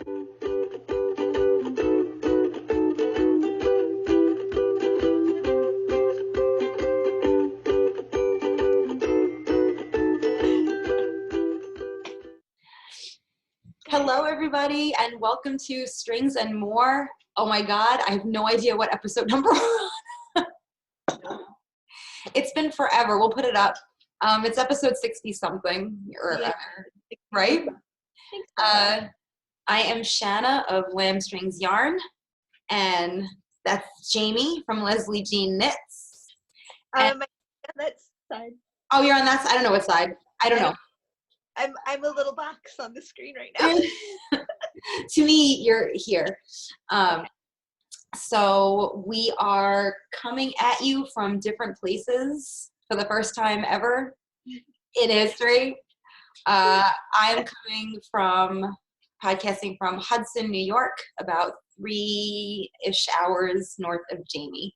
Hello, everybody, and welcome to Strings and More. Oh my God, I have no idea what episode number we're on. It's been forever. We'll put it up. It's episode 60-something, right? I am Shanna of Lambstrings Yarn, and that's Jaymie from Leslie Jean Knits. On that side. Oh, you're on that side? I don't know what side. I don't know. I'm a little box on the screen right now. To me, you're here. So we are coming at you from different places for the first time ever in history. I'm coming from podcasting from Hudson, New York, about 3-ish hours north of Jaymie.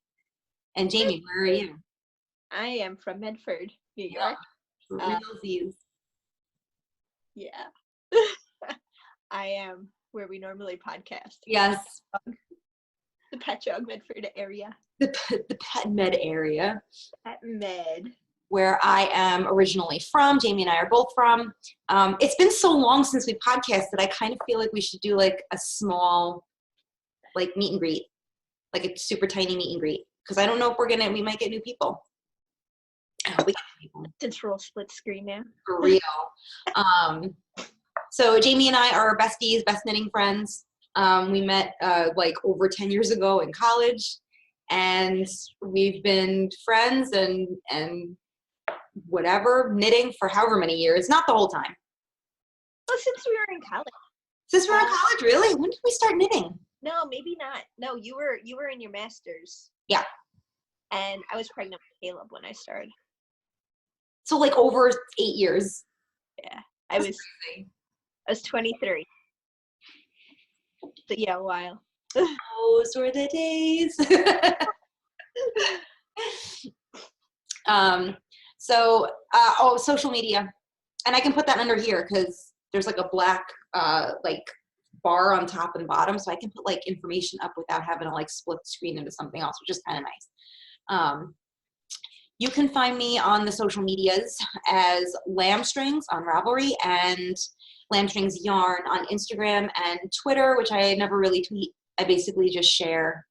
And Jaymie, where are you? I am from Medford, New York. Realsies. Yeah. I am where we normally podcast. Yes. The Patchogue Medford area. The Pet Med area. Pet Med. Where I am originally from. Jaymie and I are both from. It's been so long since we podcasted, I kind of feel like we should do like a small like meet and greet. Like a super tiny meet and greet. Because I don't know if we might get new people. I hope we get new people. Since we're all split screen now. For real. So Jaymie and I are besties, best knitting friends. We met like over 10 years ago in college, and we've been friends and whatever, knitting for however many years, not the whole time. Well, since we were in college. Since we were in college, really? When did we start knitting? No, maybe not. No, you were in your master's. Yeah. And I was pregnant with Caleb when I started. So like over 8 years. Yeah. I was 23. So yeah, a while. Those were the days. Social media. And I can put that under here because there's like a black like bar on top and bottom, so I can put like information up without having to like split the screen into something else, which is kind of nice. You can find me on the social medias as Lambstrings on Ravelry and Lambstrings Yarn on Instagram and Twitter, which I never really tweet. I basically just share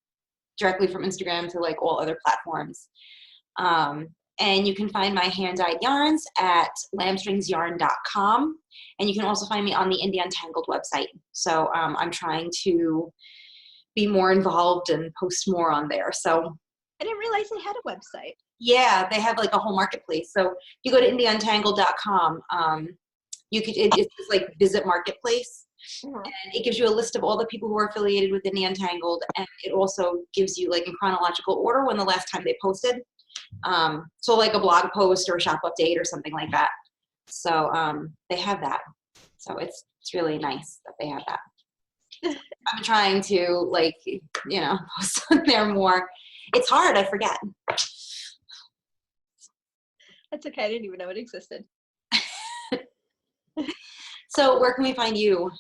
directly from Instagram to like all other platforms. And you can find my hand-dyed yarns at lambstringsyarn.com. And you can also find me on the Indie Untangled website. So I'm trying to be more involved and post more on there. So I didn't realize they had a website. Yeah, they have like a whole marketplace. So if you go to indieuntangled.com, it's just like visit marketplace, and it gives you a list of all the people who are affiliated with Indie Untangled, and it also gives you like in chronological order when the last time they posted. So like a blog post or a shop update or something like that. So they have that. So it's really nice that they have that. I'm trying to like, post on there more. It's hard, I forget. That's okay, I didn't even know it existed. So where can we find you?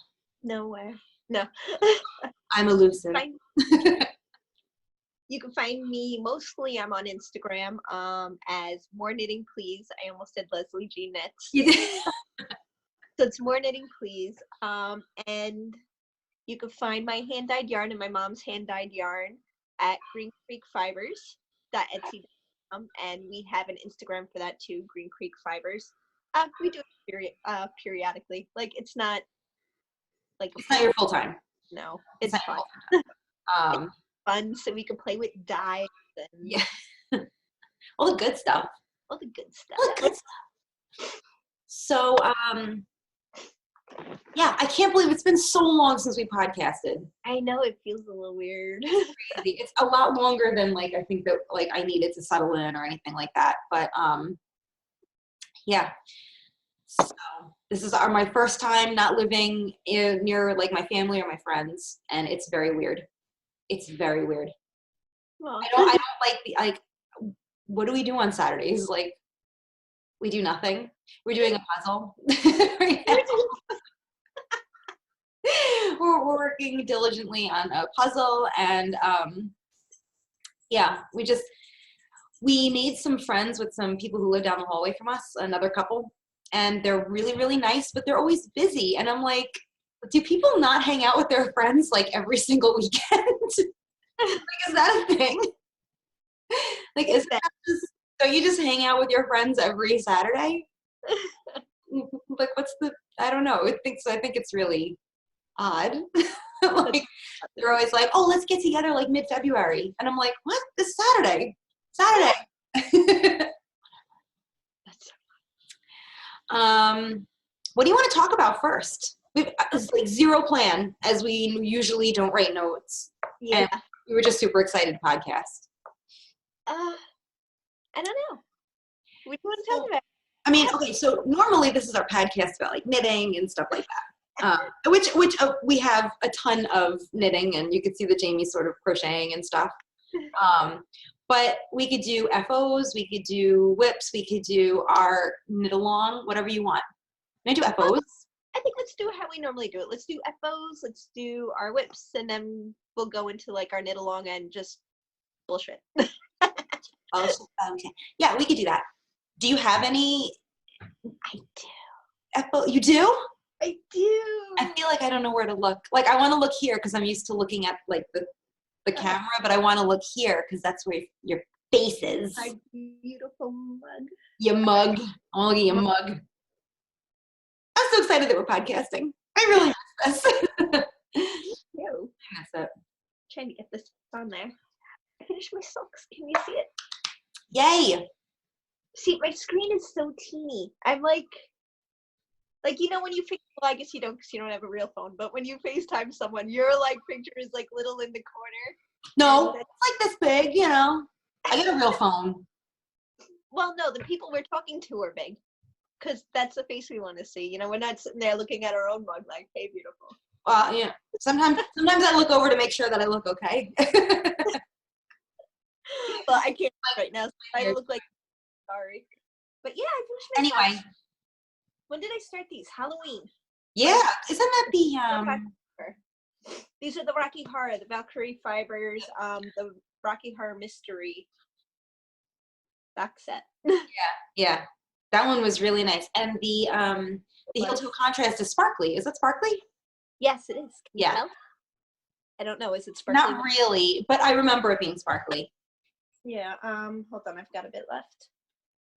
Nowhere. No. I'm elusive. You can find me mostly, I'm on Instagram as More Knitting Please. I almost said Leslie Jean Knits. You did. So it's More Knitting Please. And you can find my hand-dyed yarn and my mom's hand-dyed yarn at greencreekfibers.etsy.com, and we have an Instagram for that too, Green Creek Fibers. We do it periodically. Like it's not your full time. No, it's fun. It's fun, so we can play with dyes and all the good stuff. All the good stuff. All the good stuff. So yeah, I can't believe it's been so long since we podcasted. I know, it feels a little weird. It's a lot longer than like I think that like I needed to settle in or anything like that. But yeah. So this is my first time not living near like my family or my friends, and it's very weird. It's very weird. Well, I don't like what do we do on Saturdays? Like we do nothing. We're doing a puzzle. we're working diligently on a puzzle, and yeah, we made some friends with some people who live down the hallway from us, another couple, and they're really, really nice, but they're always busy. And I'm like, do people not hang out with their friends like every single weekend? Like, is that a thing? Like, is that just, don't you just hang out with your friends every Saturday? Like, I don't know. I think it's really odd. Like, they're always like, oh, let's get together like mid-February. And I'm like, what? This Saturday. What do you want to talk about first? It's like zero plan, as we usually don't write notes. Yeah. And we were just super excited to podcast. I don't know. What do you want to talk about? I mean, okay, so normally this is our podcast about like knitting and stuff like that. Which we have a ton of knitting, and you can see the Jaymie sort of crocheting and stuff. But we could do FOs, we could do whips, we could do our knit along, whatever you want. Can I do FOs? I think let's do how we normally do it. Let's do FOs, let's do our whips, and then we'll go into like our knit along and just bullshit. Okay. Yeah, we could do that. Do you have any? I do. FO? You do? I do. I feel like I don't know where to look. Like, I want to look here because I'm used to looking at like the camera, but I want to look here because that's where your face is. My beautiful mug. Your mug. I want to look at your mug. I'm so excited that we're podcasting. I really miss this. Ew. I miss it. Trying to get this on there. I finished my socks. Can you see it? Yay! See, my screen is so teeny. I'm like you know when you well, I guess you don't because you don't have a real phone, but when you FaceTime someone, your like picture is like little in the corner. No, it's like this big, you know. I get a real phone. Well, no, the people we're talking to are big. Because that's the face we want to see. You know, we're not sitting there looking at our own mug like, hey, beautiful. Well, yeah. Sometimes I look over to make sure that I look okay. Well, I can't right now, so I look like sorry. But yeah, I finished my Anyway. socks. When did I start these? Halloween. Yeah. Isn't that the These are the Rocky Horror, the Valkyrie Fibers, the Rocky Horror Mystery box set. Yeah. That one was really nice. And the heel toe contrast is sparkly. Is it sparkly? Yes, it is. Can you Yeah. tell? I don't know. Is it sparkly? Not really, but I remember it being sparkly. Yeah. Hold on. I've got a bit left.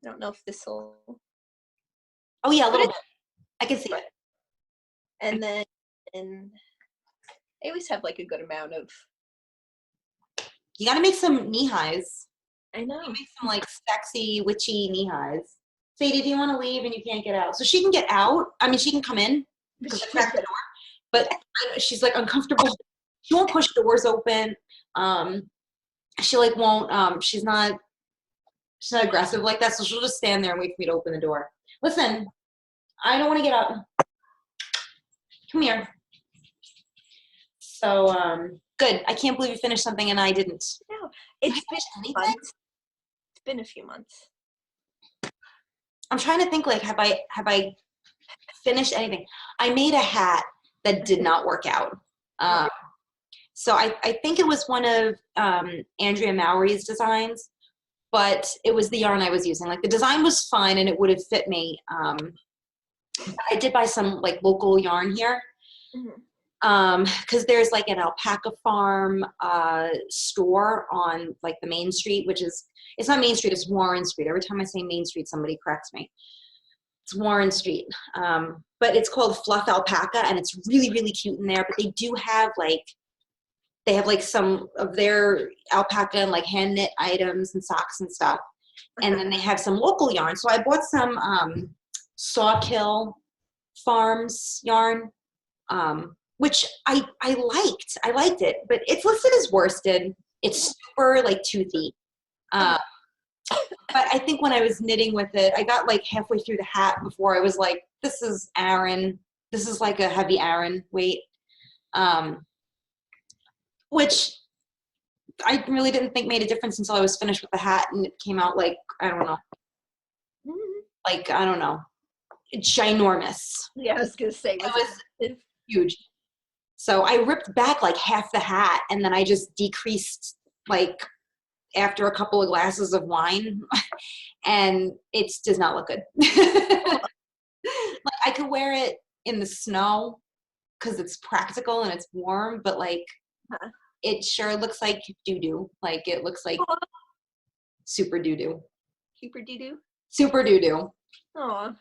I don't know if this will. Oh yeah, a little bit. I can see it. And then, I always have like a good amount of. You got to make some knee highs. I know. You make some like sexy, witchy knee highs. Sadie, do you want to leave and you can't get out? So she can get out. I mean, she can come in because I cracked the door. But she's like uncomfortable. She won't push the doors open. She like won't. She's not aggressive like that. So she'll just stand there and wait for me to open the door. Listen, I don't want to get out. Come here. So good. I can't believe you finished something and I didn't. No, it's been months. It's been a few months. I'm trying to think, like, have I finished anything? I made a hat that did not work out. So I think it was one of Andrea Mowry's designs, but it was the yarn I was using. Like, the design was fine and it would have fit me. I did buy some like local yarn here. Because there's like an alpaca farm store on like the main street, which is, it's not Main Street, it's Warren Street. Every time I say Main Street, somebody corrects me. It's Warren Street. But it's called Fluff Alpaca and it's really, really cute in there. But they do have like, they have like some of their alpaca and like hand knit items and socks and stuff. And then they have some local yarn. So I bought some Sawkill Farms yarn. Which I liked. I liked it, but it's listed as worsted. It's super like toothy. But I think when I was knitting with it, I got like halfway through the hat before I was like, this is Aran. This is like a heavy Aran weight. Which I really didn't think made a difference until I was finished with the hat and it came out like, I don't know. Like, I don't know. Ginormous. Yeah, I was going to say. It was huge. So I ripped back like half the hat, and then I just decreased like after a couple of glasses of wine, and it does not look good. Like I could wear it in the snow because it's practical and it's warm, but like it sure looks like doo-doo. Like it looks like super doo-doo. Super doo-doo? Super doo-doo. Aw.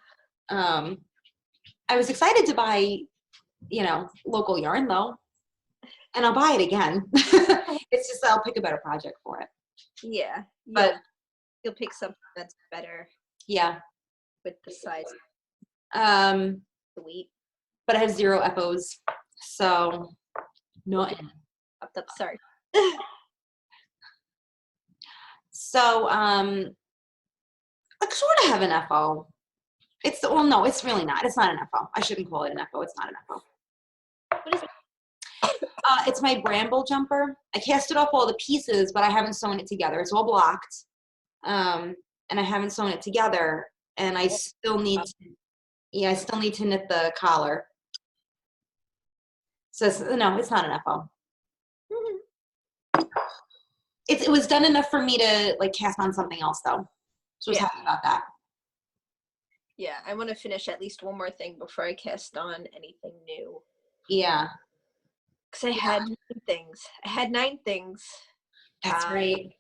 I was excited to buy, you know, local yarn though, and I'll buy it again. It's just I'll pick a better project for it. Yeah. But you'll pick something that's better. Yeah. With the size. Sweet. But I have 0 FOs, so no. Sorry. So I sort of have an FO. Well, no, it's really not. It's not an FO. I shouldn't call it an FO. It's not an FO. What is it? It's my Bramble jumper. I casted off all the pieces, but I haven't sewn it together. It's all blocked, and I haven't sewn it together. And I still need to, I still need to knit the collar. So no, it's not an FO. It was done enough for me to like cast on something else though. So I was happy about that. Yeah, I want to finish at least one more thing before I cast on anything new. Yeah. Because I had 9 things. I had 9 things. That's right.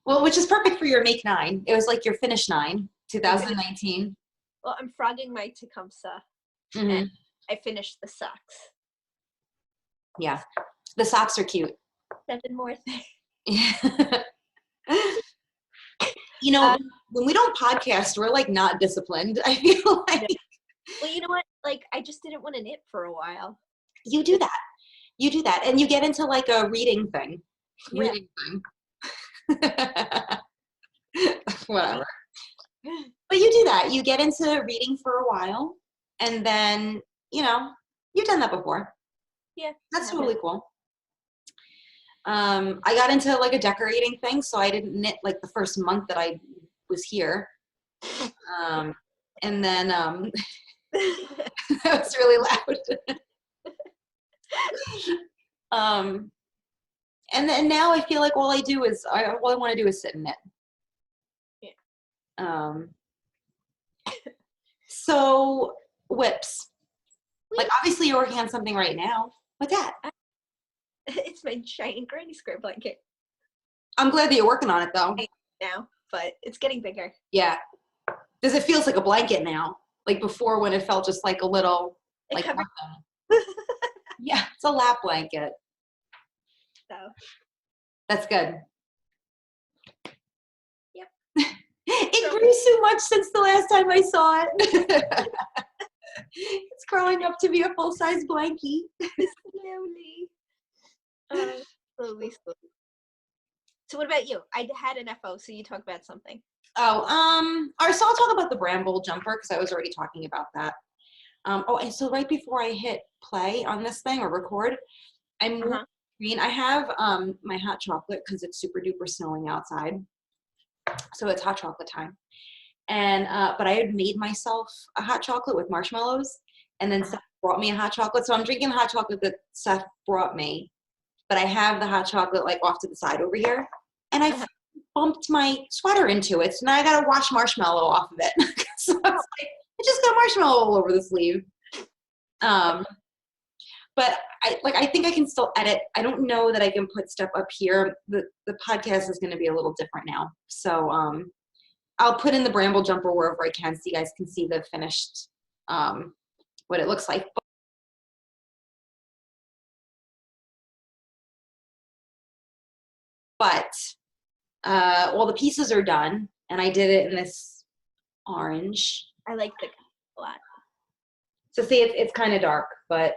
Well, which is perfect for your make 9. It was like your finish 9, 2019. Well, I'm frogging my Tecumseh. Mm-hmm. And I finished the socks. Yeah. The socks are cute. 7 more things. You know, when we don't podcast, we're like not disciplined. I feel like. Well, you know what? Like, I just didn't want to knit for a while. You do that. You do that. And you get into like a reading thing. Yeah. Reading thing. Whatever. But you do that. You get into reading for a while. And then, you know, you've done that before. Yeah. That's totally cool. I got into like a decorating thing, so I didn't knit like the first month that I was here. And then that was really loud. And then now I feel like all I do is all I want to do is sit and knit. Yeah. So whips. Like obviously you're working on something right now. What's that? It's my giant granny square blanket. I'm glad that you're working on it though. Now, but it's getting bigger. Yeah. Because it feels like a blanket now. Like before when it felt just like a little like yeah, it's a lap blanket. So that's good. Yep. It grew so much since the last time I saw it. It's growing up to be a full-size blankie. Slowly. Slowly. So what about you? I had an FO, so you talk about something. Oh, all right, so I'll talk about the Bramble jumper because I was already talking about that. And so right before I hit play on this thing or record, I moved screen. I have my hot chocolate because it's super duper snowing outside. So it's hot chocolate time. And but I had made myself a hot chocolate with marshmallows, and then Seth brought me a hot chocolate. So I'm drinking the hot chocolate that Seth brought me, but I have the hot chocolate like off to the side over here, and I bumped my sweater into it. So now I gotta wash marshmallow off of it. So it's like I just got marshmallow all over the sleeve. But I think I can still edit. I don't know that I can put stuff up here. The podcast is going to be a little different now. So I'll put in the Bramble jumper wherever I can so you guys can see the finished, what it looks like. But all the pieces are done, and I did it in this orange. I like the a lot. So see, it's kind of dark, but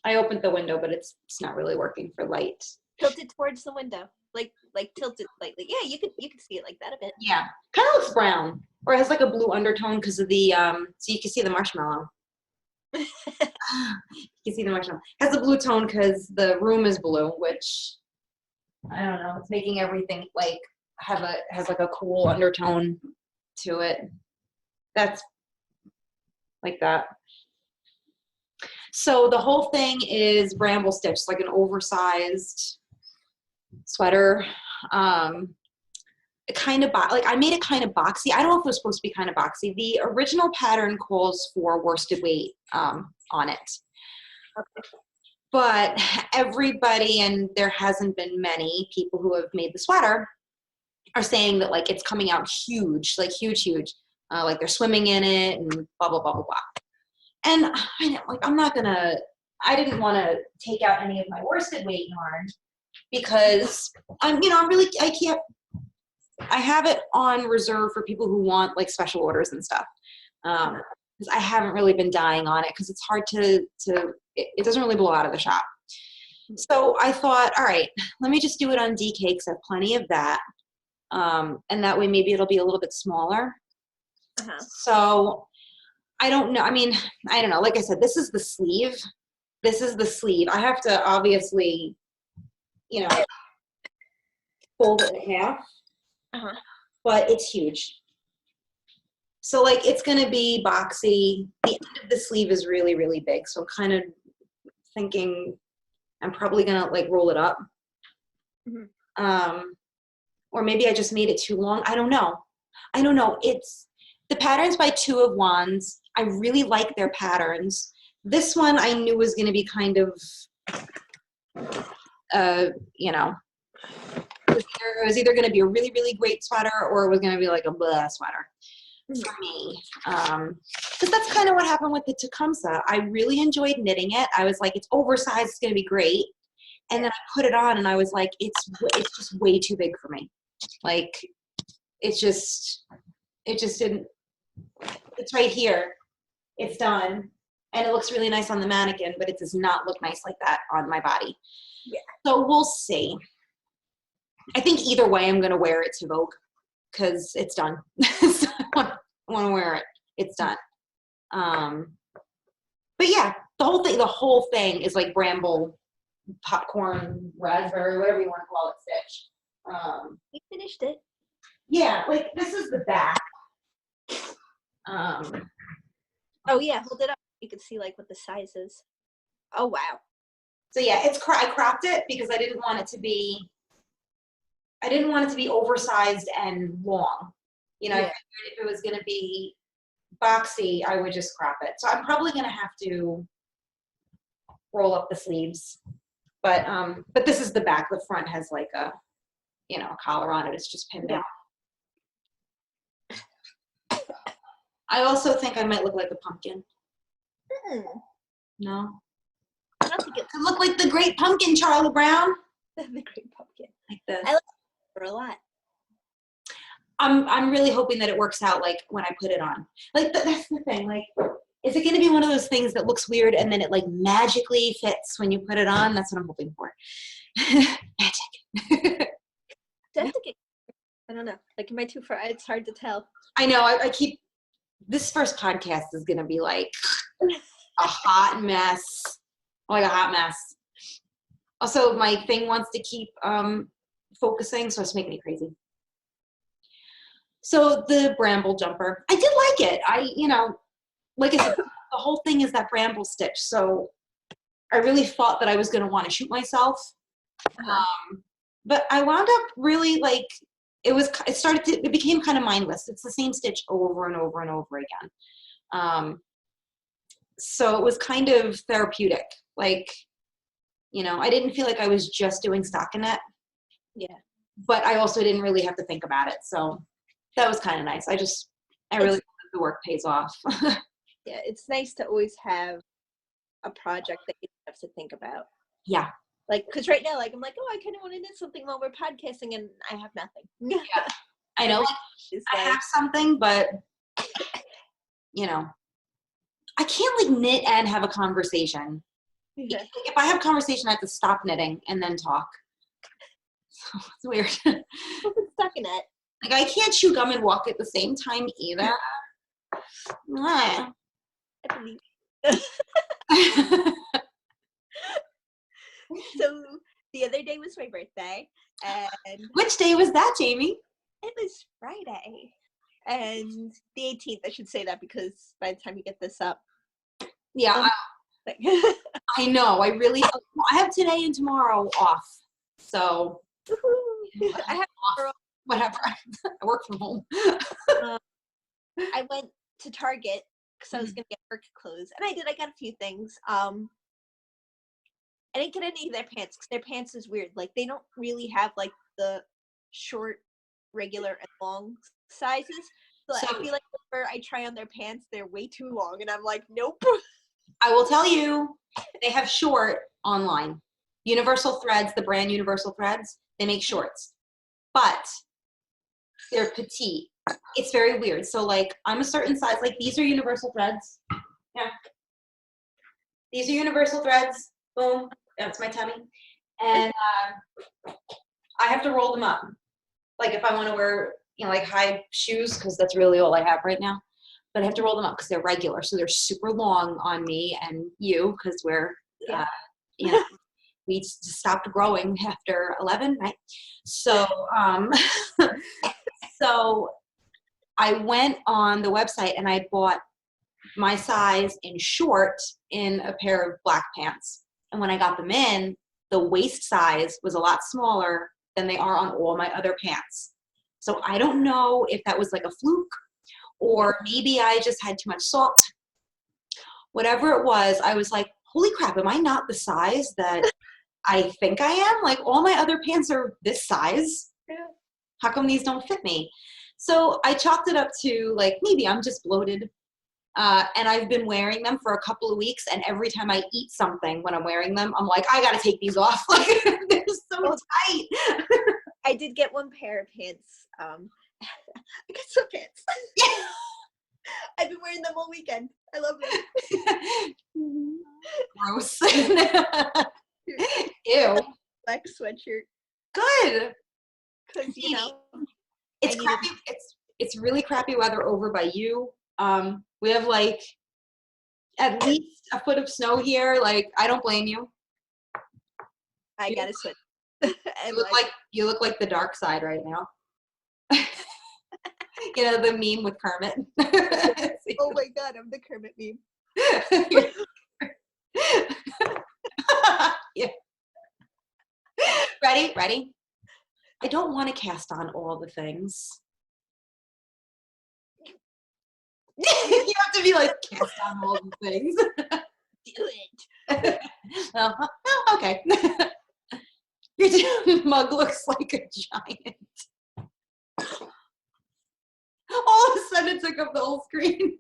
I opened the window, but it's not really working for light. Tilt it towards the window, like tilt it slightly. Yeah, you could see it like that a bit. Yeah, kind of looks brown, or it has like a blue undertone because of the so you can see the marshmallow. You can see the marshmallow. It has a blue tone because the room is blue, which I don't know. It's making everything like has like a cool undertone to it. That's like that. So the whole thing is Bramble stitch, like an oversized sweater. Kind of like I made it kind of boxy. I don't know if it was supposed to be kind of boxy. The original pattern calls for worsted weight on it. Okay. But everybody, and there hasn't been many people who have made the sweater, are saying that like it's coming out huge, like huge, like they're swimming in it and blah, blah, blah, blah, blah. And I know, like, I didn't want to take out any of my worsted weight yarn because I have it on reserve for people who want like special orders and stuff. Because I haven't really been dying on it because it's hard it doesn't really blow out of the shop. So I thought, all right, let me just do it on DK because I have plenty of that. And that way maybe it'll be a little bit smaller. So I don't know. I mean, I don't know. Like I said, this is the sleeve. I have to obviously, fold it in half. But it's huge. So like it's gonna be boxy. The end of the sleeve is really, really big. So I'm kind of thinking I'm probably gonna like roll it up. Or maybe I just made it too long. I don't know. It's the pattern's by Two of Wands. I really like their patterns. This one I knew was gonna be kind of it was either going to be a really, really great sweater or it was going to be like a blah sweater for me. Because that's kind of what happened with the Tecumseh. I really enjoyed knitting it. I was like, it's oversized, it's going to be great. And then I put it on and I was like, it's just way too big for me. Like, it just didn't, it's right here. It's done. And it looks really nice on the mannequin, but it does not look nice like that on my body. Yeah. So we'll see. I think either way, I'm going to wear it to Vogue because it's done. So I want to wear it. It's done. But yeah, the whole thing is like Bramble, popcorn, raspberry, whatever you want to call it, stitch. You finished it. Yeah, like this is the back. Oh yeah, hold it up. You can see like what the size is. Oh wow. So yeah, I cropped it because I didn't want it to be oversized and long. I figured if it was going to be boxy, I would just crop it. So I'm probably going to have to roll up the sleeves. But this is the back. The front has like a, collar on it. It's just pinned down. I also think I might look like a pumpkin. No? I don't think it could look like the Great Pumpkin, Charlie Brown. The Great Pumpkin. Like this. I like it for a lot. I'm really hoping that it works out like when I put it on. Like that's the thing. Like, is it going to be one of those things that looks weird and then it like magically fits when you put it on? That's what I'm hoping for. Magic. I don't know. Like, am I too far? It's hard to tell. I know. I keep. This first podcast is going to be like a hot mess. Like a hot mess. Also, my thing wants to keep focusing, so it's making me crazy. So the Bramble jumper, I did like it. Like I said, the whole thing is that Bramble stitch. So I really thought that I was going to want to shoot myself. But I wound up really like, it became kind of mindless. It's the same stitch over and over and over again. So it was kind of therapeutic. Like, I didn't feel like I was just doing stockinette. Yeah. But I also didn't really have to think about it. So that was kind of nice. I really think the work pays off. Yeah, it's nice to always have a project that you have to think about. Yeah. Like, because right now, like, I'm like, oh, I kind of want to knit something while we're podcasting, and I have nothing. Yeah. I know, I have something, but, I can't, like, knit and have a conversation. Yeah. If I have a conversation, I have to stop knitting and then talk. So it's weird. Stuck in it. Like, I can't chew gum and walk at the same time either. I believe. So the other day was my birthday, and which day was that, Jaymie? It was Friday, and the 18th. I should say that because by the time you get this up, yeah, Like, I know. I have today and tomorrow off. So I have whatever. I work from home. I went to Target because I was gonna get work clothes, and I did. I got a few things. I didn't get any of their pants because their pants is weird. Like they don't really have like the short, regular, and long sizes. So I feel like whenever I try on their pants, they're way too long, and I'm like, nope. I will tell you, they have short online. Universal Threads, the brand Universal Threads, they make shorts, but they're petite. It's very weird. So like I'm a certain size, like these are Universal Threads. Yeah. These are Universal Threads. Boom. That's my tummy. And I have to roll them up. Like if I want to wear, like high shoes, because that's really all I have right now. But I have to roll them up because they're regular. So they're super long on me and you, because we're, we stopped growing after 11, right? So, so I went on the website and I bought my size in short in a pair of black pants. And when I got them in, the waist size was a lot smaller than they are on all my other pants. So I don't know if that was like a fluke or maybe I just had too much salt. Whatever it was, I was like, holy crap, am I not the size that I think I am? Like all my other pants are this size. Yeah. How come these don't fit me? So I chalked it up to like, maybe I'm just bloated. And I've been wearing them for a couple of weeks. And every time I eat something when I'm wearing them, I'm like, I got to take these off. Like they're so tight. I did get one pair of pants. I got some pants. I've been wearing them all weekend. I love them. Gross. Ew. Black sweatshirt. Good. Because it's crappy. It's really crappy weather over by you. We have like at least a foot of snow here. Like I don't blame you. I gotta switch. You look like the dark side right now. The meme with Kermit. Oh my god, I'm the Kermit meme. Yeah. Ready? I don't want to cast on all the things. You have to be like, cast on all the things. Do it. Oh, okay. Your mug looks like a giant. All of a sudden it took up the whole screen.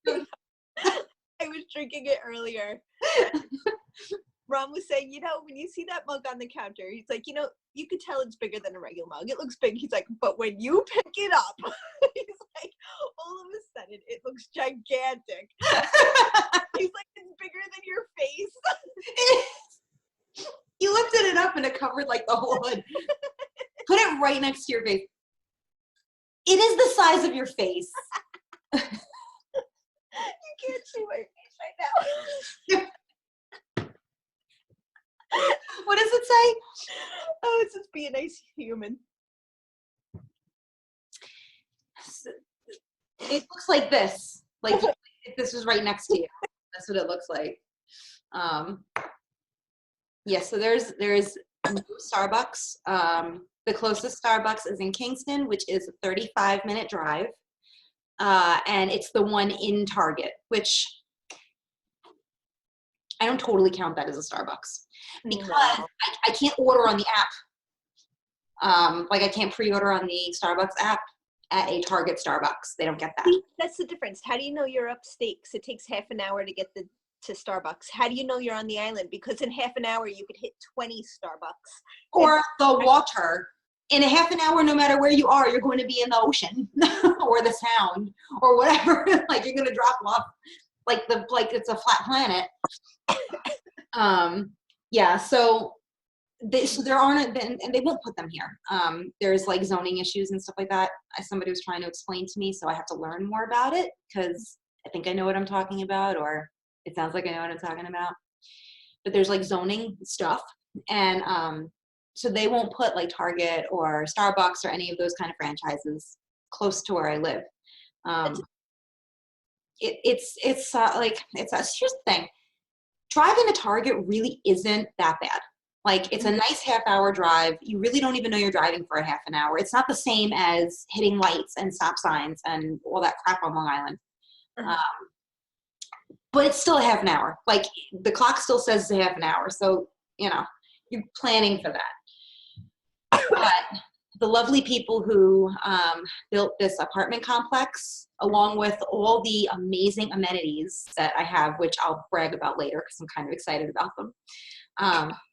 I was drinking it earlier. Ron was saying, when you see that mug on the counter, he's like, you could tell it's bigger than a regular mug. It looks big. He's like, but when you pick it up, he's like, all of a sudden, it looks gigantic. He's like, it's bigger than your face. You lifted it up and it covered like the whole hood. Put it right next to your face. It is the size of your face. You can't see my face right now. What does it say? Oh, it's just be a nice human. It looks like this. Like if this was right next to you. That's what it looks like. Yeah, so there's no Starbucks. The closest Starbucks is in Kingston, which is a 35-minute drive. And it's the one in Target, which I don't totally count that as a Starbucks because I can't order on the app. Like I can't pre-order on the Starbucks app at a Target Starbucks. They don't get that. That's the difference. How do you know you're upstate? Because it takes half an hour to get to Starbucks. How do you know you're on the island? Because in half an hour you could hit 20 Starbucks. Or the water. In a half an hour, no matter where you are, you're going to be in the ocean or the sound or whatever. Like you're going to drop off like it's a flat planet. Yeah, so there aren't, and they won't put them here. There's like zoning issues and stuff like that. Somebody was trying to explain to me, so I have to learn more about it because I think I know what I'm talking about, or it sounds like I know what I'm talking about. But there's like zoning stuff, and so they won't put like Target or Starbucks or any of those kind of franchises close to where I live. It's like, here's the thing. Driving to Target really isn't that bad. Like, it's a nice half-hour drive. You really don't even know you're driving for a half an hour. It's not the same as hitting lights and stop signs and all that crap on Long Island. But it's still a half an hour. Like, the clock still says it's a half an hour. So, you know, you're planning for that. But the lovely people who built this apartment complex, along with all the amazing amenities that I have, which I'll brag about later because I'm kind of excited about them.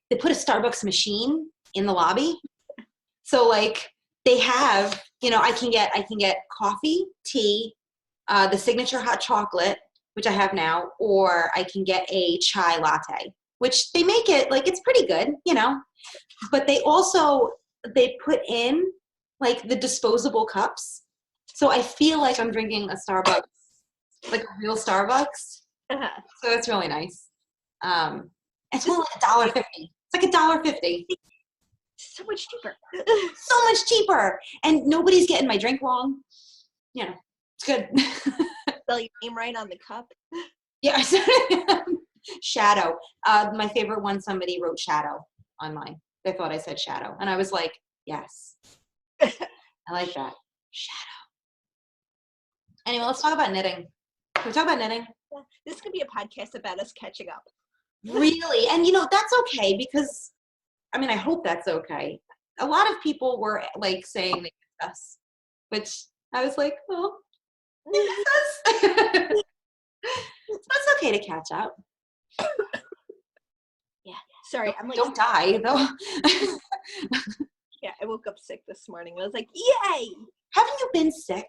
They put a Starbucks machine in the lobby. So like they have, you know, I can get coffee, tea, the signature hot chocolate, which I have now, or I can get a chai latte, which they make it like it's pretty good, you know. But they put in like the disposable cups. So I feel like I'm drinking a Starbucks, like a real Starbucks. So it's really nice. It's only like $1.50. It's like $1.50. So much cheaper. So much cheaper. And nobody's getting my drink wrong. You know, it's good. Spell your name right on the cup. Yeah, Shadow. My favorite one, somebody wrote Shadow on mine. They thought I said Shadow. And I was like, yes. I like that. Shadow. Anyway, let's talk about knitting. Can we talk about knitting? Yeah, this could be a podcast about us catching up. Really? And, you know, that's okay because, I mean, I hope that's okay. A lot of people were, like, saying they missed us, which I was like, oh, they miss us. It's okay to catch up. Yeah. Sorry, I'm like... Don't die, though. Yeah, I woke up sick this morning. I was like, yay! Haven't you been sick?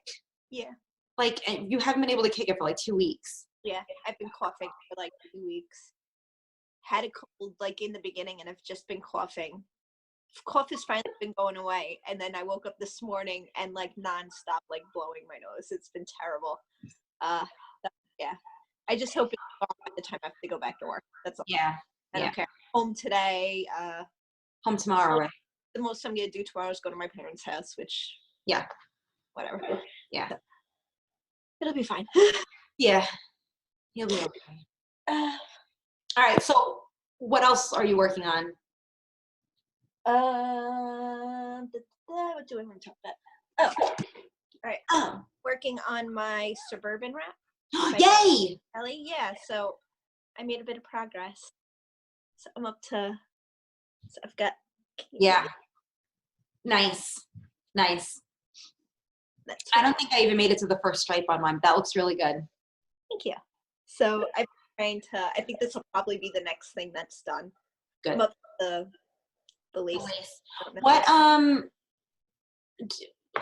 Yeah. Like, you haven't been able to kick it for, like, 2 weeks. Yeah, I've been coughing for, like, 2 weeks. Had a cold, like, in the beginning, and I've just been coughing. Cough has finally been going away, and then I woke up this morning and, like, nonstop, like, blowing my nose. It's been terrible. Yeah. I just hope it's gone by the time I have to go back to work. That's all. Yeah. I don't care. Home today. Home tomorrow, right? The most I'm going to do tomorrow is go to my parents' house, which... Yeah. Whatever. Yeah. It'll be fine. Yeah. You'll be okay. All right, so what else are you working on? What do I want to talk about? Oh, all right. Oh. Working on my Suburban wrap. Yay! Ellie, yeah, so I made a bit of progress. So I'm up to, so I've got. Yeah. Nice. I don't think I even made it to the first stripe on mine. That looks really good. Thank you. So I'm trying to, I think this will probably be the next thing that's done. Good. I'm up to the lace. What, I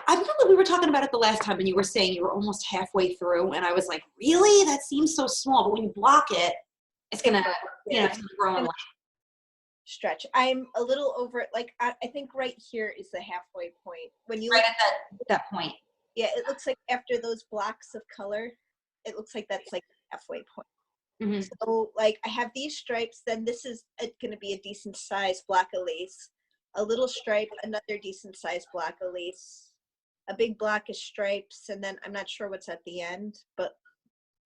remember we were talking about it the last time and you were saying you were almost halfway through and I was like, really? That seems so small, but when you block it, it's gonna, you know, it's gonna grow in length. Stretch. I'm a little over, like, I think right here is the halfway point. When you right look at that point. Yeah, it looks like after those blocks of color, it looks like that's like halfway point. Mm-hmm. So, like, I have these stripes, then this is going to be a decent size block of lace. A little stripe, another decent size block of lace. A big block of stripes, and then I'm not sure what's at the end, but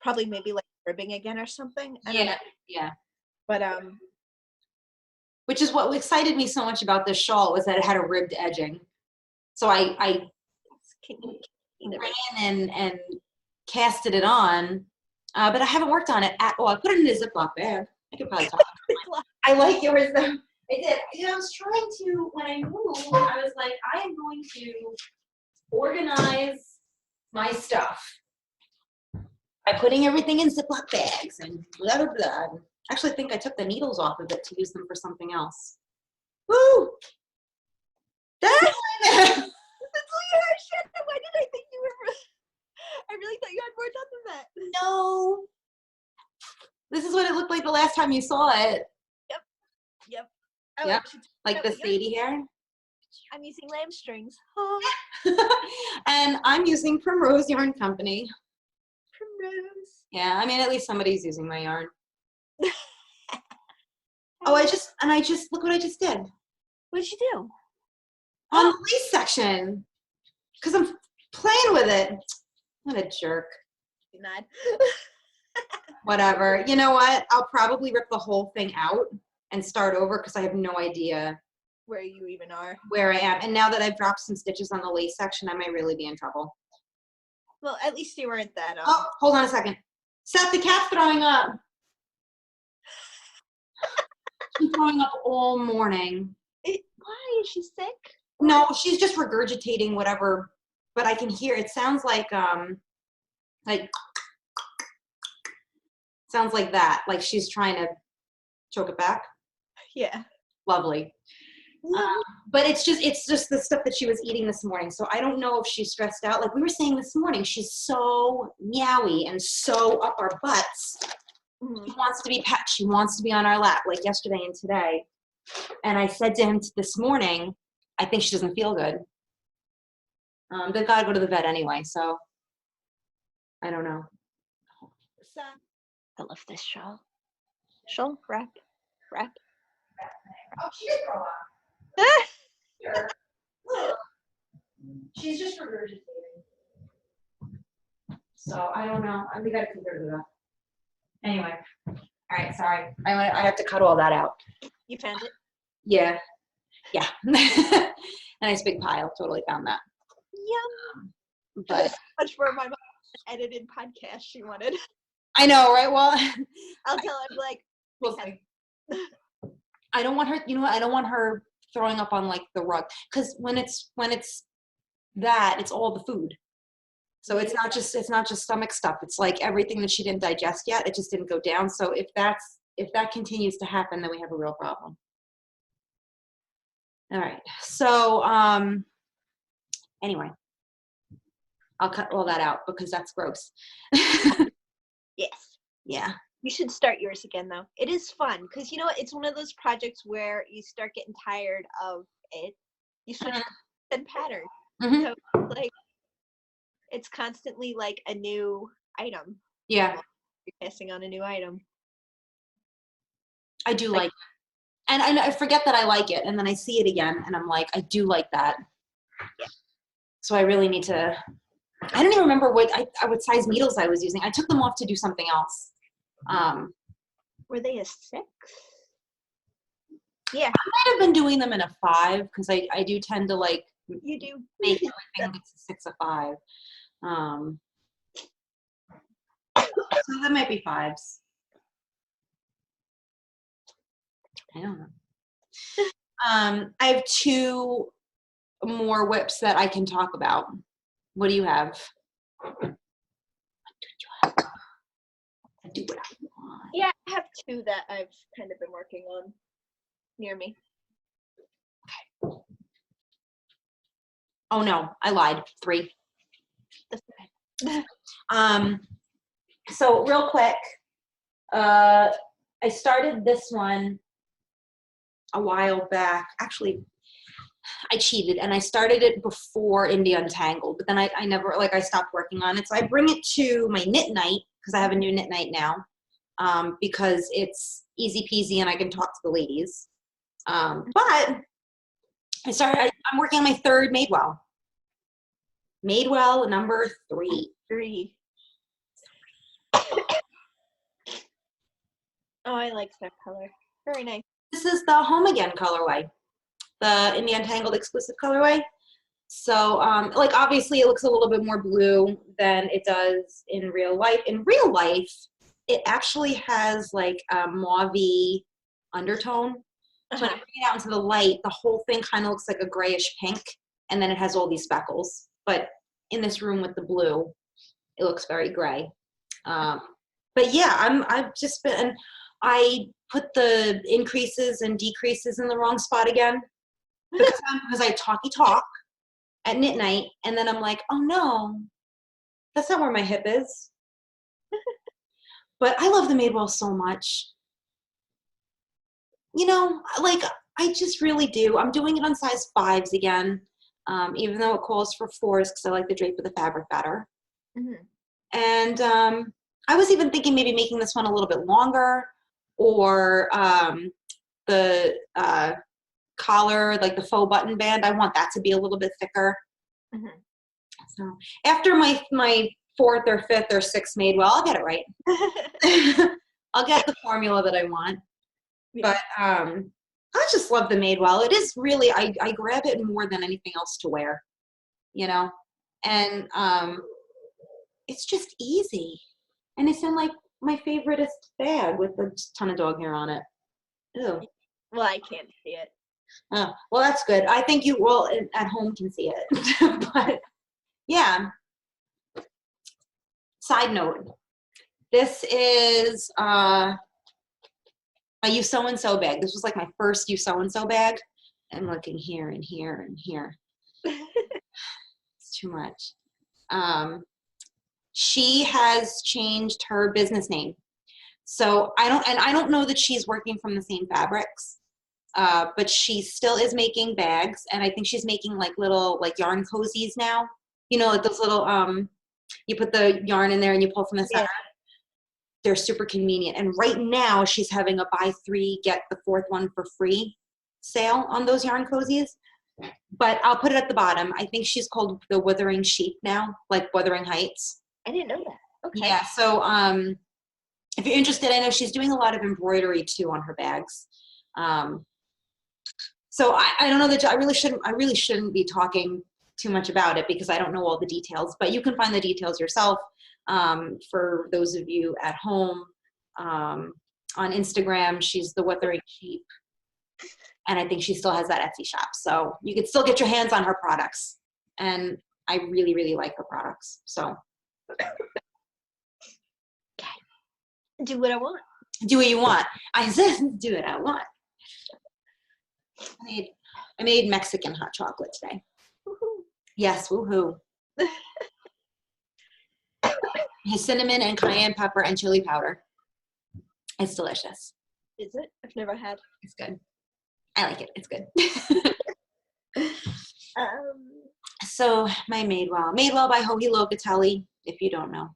probably maybe like ribbing again or something. I don't know. Yeah. But, which is what excited me so much about this shawl was that it had a ribbed edging. So I ran and casted it on, but I haven't worked on it at all. I put it in a Ziploc bag. I could probably talk about it. I like yours though. I did. You know, I was trying to, when I moved, I was like, I am going to organize my stuff by putting everything in Ziploc bags and blah, blah, blah. I actually think I took the needles off of it to use them for something else. Woo! That's Shanna, why did I think you were? I really thought you had more done than that. No. This is what it looked like the last time you saw it. Yep. Yep. Like the Sadie hair. I'm using Lambstrings. And I'm using Primrose Yarn Company. Primrose. Yeah, I mean, at least somebody's using my yarn. I just look what I just did. What did you do? On the lace section. Because I'm playing with it. What a jerk. Not. Whatever. You know what? I'll probably rip the whole thing out and start over because I have no idea Where you even are. where I am. And now that I've dropped some stitches on the lace section, I might really be in trouble. Well, at least you weren't that. Oh, hold on a second. Seth, the cat's throwing up. She's throwing up all morning. Why? Is she sick? No, she's just regurgitating whatever, but I can hear it sounds like sounds like that. Like she's trying to choke it back. Yeah. Lovely. But it's just the stuff that she was eating this morning. So I don't know if she's stressed out. Like we were saying this morning, she's so meowy and so up our butts. She wants to be pet. She wants to be on our lap, like yesterday and today. And I said to him this morning, I think she doesn't feel good. They've got to go to the vet anyway, so I don't know. I love this shawl. Shawl? Wrap. Oh, she did grow up. Sure. She's just regurgitating. So I don't know. We got to take her to the vet. Anyway. All right, sorry. I have to cut all that out. You found it? Yeah. Nice big pile. Totally found that. Yum. But Much for my edited podcast she wanted. I know, right? Well, I'll tell her, like, we'll see. I don't want her, you know what? I don't want her throwing up on like the rug. Because when it's that, it's all the food. So it's not just stomach stuff. It's like everything that she didn't digest yet. It just didn't go down. So if that continues to happen, then we have a real problem. All right. So anyway, I'll cut all that out because that's gross. Yes. Yeah. You should start yours again, though. It is fun because, you know what? It's one of those projects where you start getting tired of it. You switch to pattern. Mm-hmm. So, like, it's constantly like a new item. Yeah. You're passing on a new item. I do like it. And I forget that I like it. And then I see it again. And I'm like, I do like that. Yeah. So I really need to. I don't even remember what size needles I was using. I took them off to do something else. Were they a 6? Yeah. I might have been doing them in a 5 because I do tend to like You do. make everything that's a 6 or 5. So that might be 5s. I don't know. I have 2 more whips that I can talk about. What do you have? I do what I want. Yeah, I have 2 that I've kind of been working on near me. Okay. Oh no, I lied. 3. So real quick, I started this one a while back. Actually, I cheated and I started it before Indie Untangled, but then I never, like, I stopped working on it. So I bring it to my knit night because I have a new knit night now, because it's easy peasy and I can talk to the ladies. But I'm working on my 3rd Madewell. Madewell number 3. 3. Oh, I like that color. Very nice. This is the Home Again colorway, the In the Untangled exclusive colorway. So, like, obviously it looks a little bit more blue than it does in real life. In real life, it actually has like a mauve-y undertone. So when I bring it out into the light, the whole thing kind of looks like a grayish pink, and then it has all these speckles. But in this room with the blue, it looks very gray. But yeah, I've just been, I put the increases and decreases in the wrong spot again because I talk at knit night, and then I'm like, oh no, that's not where my hip is. But I love the Madewell so much. You know, like, I just really do. I'm doing it on size 5s again, even though it calls for 4s because I like the drape of the fabric better. Mm-hmm. And I was even thinking maybe making this one a little bit longer, or the collar, like the faux button band, I want that to be a little bit thicker. Mm-hmm. So after my 4th or 5th or 6th Madewell. I'll get it right. I'll get the formula that I want. Yeah. But I just love the Madewell. It is really, I grab it more than anything else to wear, you know? And it's just easy. And it's in like my favoriteest bag with a ton of dog hair on it. Ew. Well, I can't see it. Oh, well, that's good. I think you will at home can see it. But yeah. Side note, this is a You So and So bag. This was like my first You So and So bag. I'm looking here and here and here. It's too much. She has changed her business name. So I don't know that she's working from the same fabrics, but she still is making bags, and I think she's making like little like yarn cozies now. You know, like those little you put the yarn in there and you pull from the center. Yeah. They're super convenient. And right now she's having a buy 3 get the 4th one for free sale on those yarn cozies. But I'll put it at the bottom. I think she's called the Wuthering Sheep now, like Wuthering Heights. I didn't know that. Okay. Yeah. So if you're interested, I know she's doing a lot of embroidery too on her bags. So I don't know that I really shouldn't be talking too much about it because I don't know all the details, but you can find the details yourself for those of you at home. On Instagram, she's the Wuthering Sheep. And I think she still has that Etsy shop. So you can still get your hands on her products. And I really, really like her products. So do what I want. Do what you want. I said do what I want. I made Mexican hot chocolate today. Woohoo. Yes, woohoo. Has cinnamon and cayenne pepper and chili powder. It's delicious. Is it? I've never had. It's good. I like it. It's good. So my Madewell by Locatelli, if you don't know.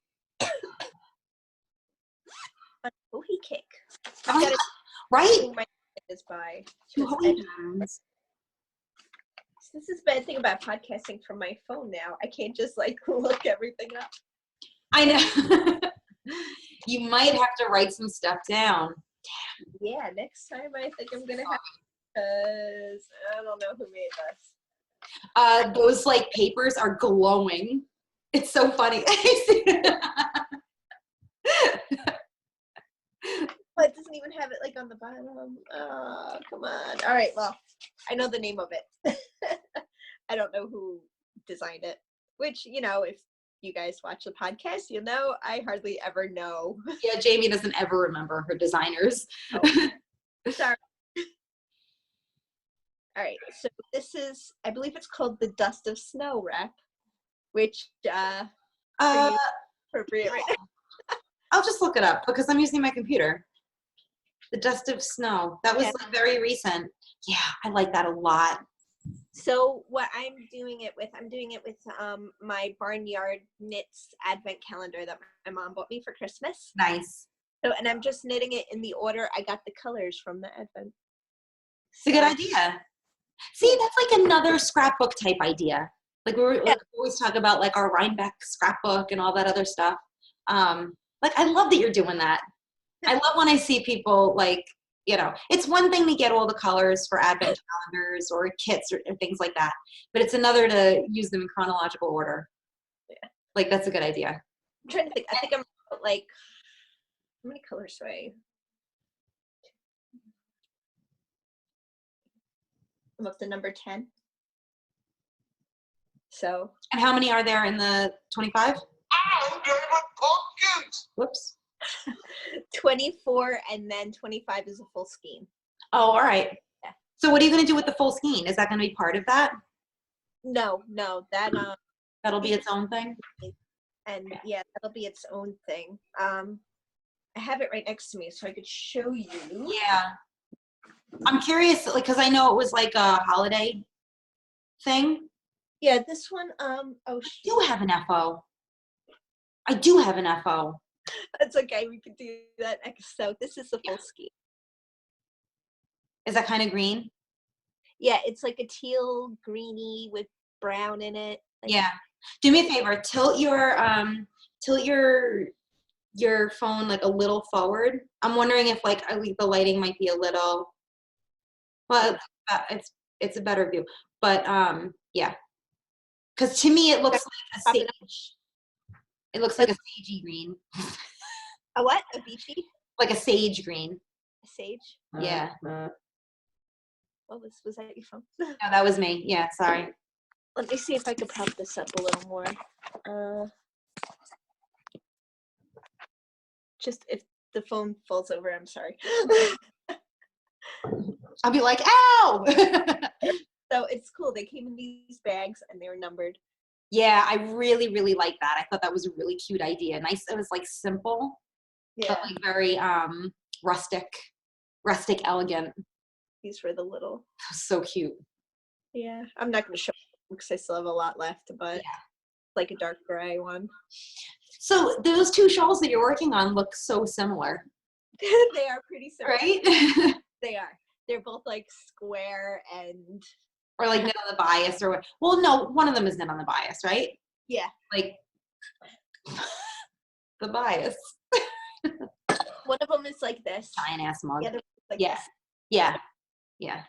He kick. Oh, yeah. Right? My is by This is the bad thing about podcasting from my phone now. I can't just like look everything up. I know. You might have to write some stuff down. Yeah, next time I think I'm gonna have, because I don't know who made this. Those like papers are glowing. It's so funny. But it doesn't even have it like on the bottom. Oh, come on. All right, well, I know the name of it. I don't know who designed it, which, you know, if you guys watch the podcast, you know I hardly ever know. Yeah, Jaymie doesn't ever remember her designers. Oh. Sorry. All right, so this is, I believe it's called the Dust of Snow wrap, which appropriate right now. I'll just look it up because I'm using my computer. The Dust of Snow. That was like very recent. Yeah, I like that a lot. So what I'm doing it with my Barnyard Knits advent calendar that my mom bought me for Christmas. Nice. So, and I'm just knitting it in the order I got the colors from the advent. It's a good idea. See, that's like another scrapbook type idea. Like we always talk about like our Rhinebeck scrapbook and all that other stuff. Like I love that you're doing that. I love when I see people like, you know, it's one thing to get all the colors for advent calendars or kits or things like that, but it's another to use them in chronological order. Yeah. Like that's a good idea. I'm trying to think. I think I'm like, how many colors do I'm up to number 10. So. And how many are there in the 25? Whoops. 24 and then 25 is a full skein. Oh, all right. Yeah. So what are you going to do with the full skein? Is that going to be part of that? No, that'll be its own thing. And yeah, that'll be its own thing. I have it right next to me so I could show you. Yeah. I'm curious, like, because I know it was like a holiday thing. Yeah, this one, I do have an FO. I do have an FO. That's okay. We can do that next. So this is the full skein. Is that kind of green? Yeah, it's like a teal greeny with brown in it. Like, yeah. Do me a favor. Tilt your tilt your phone like a little forward. I'm wondering if like the lighting might be a little, well, it's a better view. But yeah, because to me it looks like a sage. It looks like a sagey green. A what? A beachy? Like a sage green. A sage? Yeah. What was that your phone? No, that was me. Yeah, sorry. Let me see if I can prop this up a little more. Just if the phone falls over, I'm sorry. I'll be like, ow! So it's cool. They came in these bags and they were numbered. Yeah, I really, really like that. I thought that was a really cute idea. Nice. It was like simple, Yeah. but like very rustic, elegant. These were the little. So cute. Yeah. I'm not going to show them because I still have a lot left, but yeah. Like a dark gray one. So those two shawls that you're working on look so similar. They are pretty similar. Right? They are. They're both like square and. Or like knit on the bias or what. Well, no, one of them is knit on the bias, right? Yeah. Like the bias. One of them is like this. Giant ass mug. The other one's like yeah. this. Yeah. Yeah.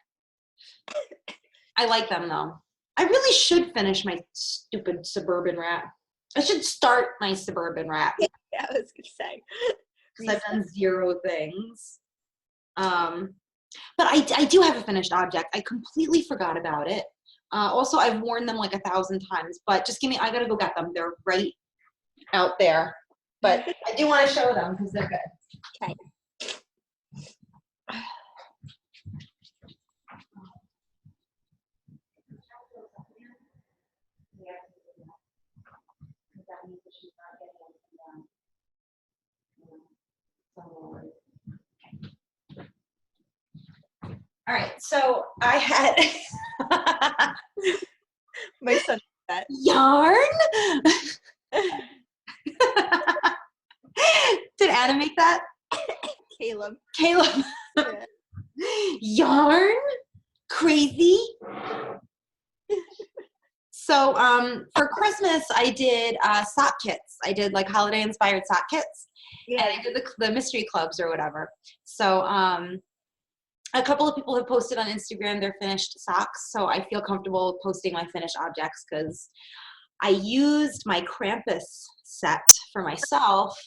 I like them though. I really should finish my stupid Suburban wrap. I should start my Suburban wrap. Yeah, I was gonna say. Because I've done 0 things. But I do have a finished object. I completely forgot about it. Also, I've worn them like 1,000 times, but just I gotta go get them. They're right out there. But I do want to show them because they're good. Okay. All right, so I had My son did that. yarn. Did Anna make that? Caleb. Caleb. Yeah. Yarn? Crazy. So for Christmas, I did sock kits. I did like holiday inspired sock kits. Yeah. And I did the mystery clubs or whatever. So a couple of people have posted on Instagram their finished socks. So I feel comfortable posting my finished objects because I used my Krampus set for myself.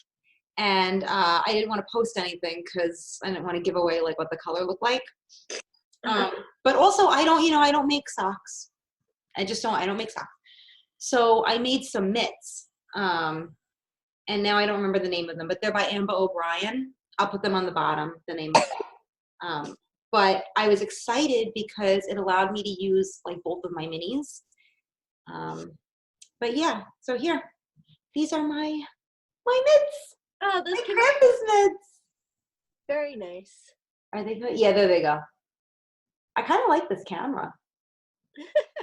And I didn't want to post anything because I didn't want to give away like what the color looked like. But also I don't make socks. I don't make socks. So I made some mitts. And now I don't remember the name of them, but they're by Ambah Obrien. I'll put them on the bottom, the name of them. But I was excited because it allowed me to use like both of my minis. But yeah, so here, these are my mitts. Oh, those my Krampus mitts. Very nice. Are they good? Yeah, there they go. I kind of like this camera.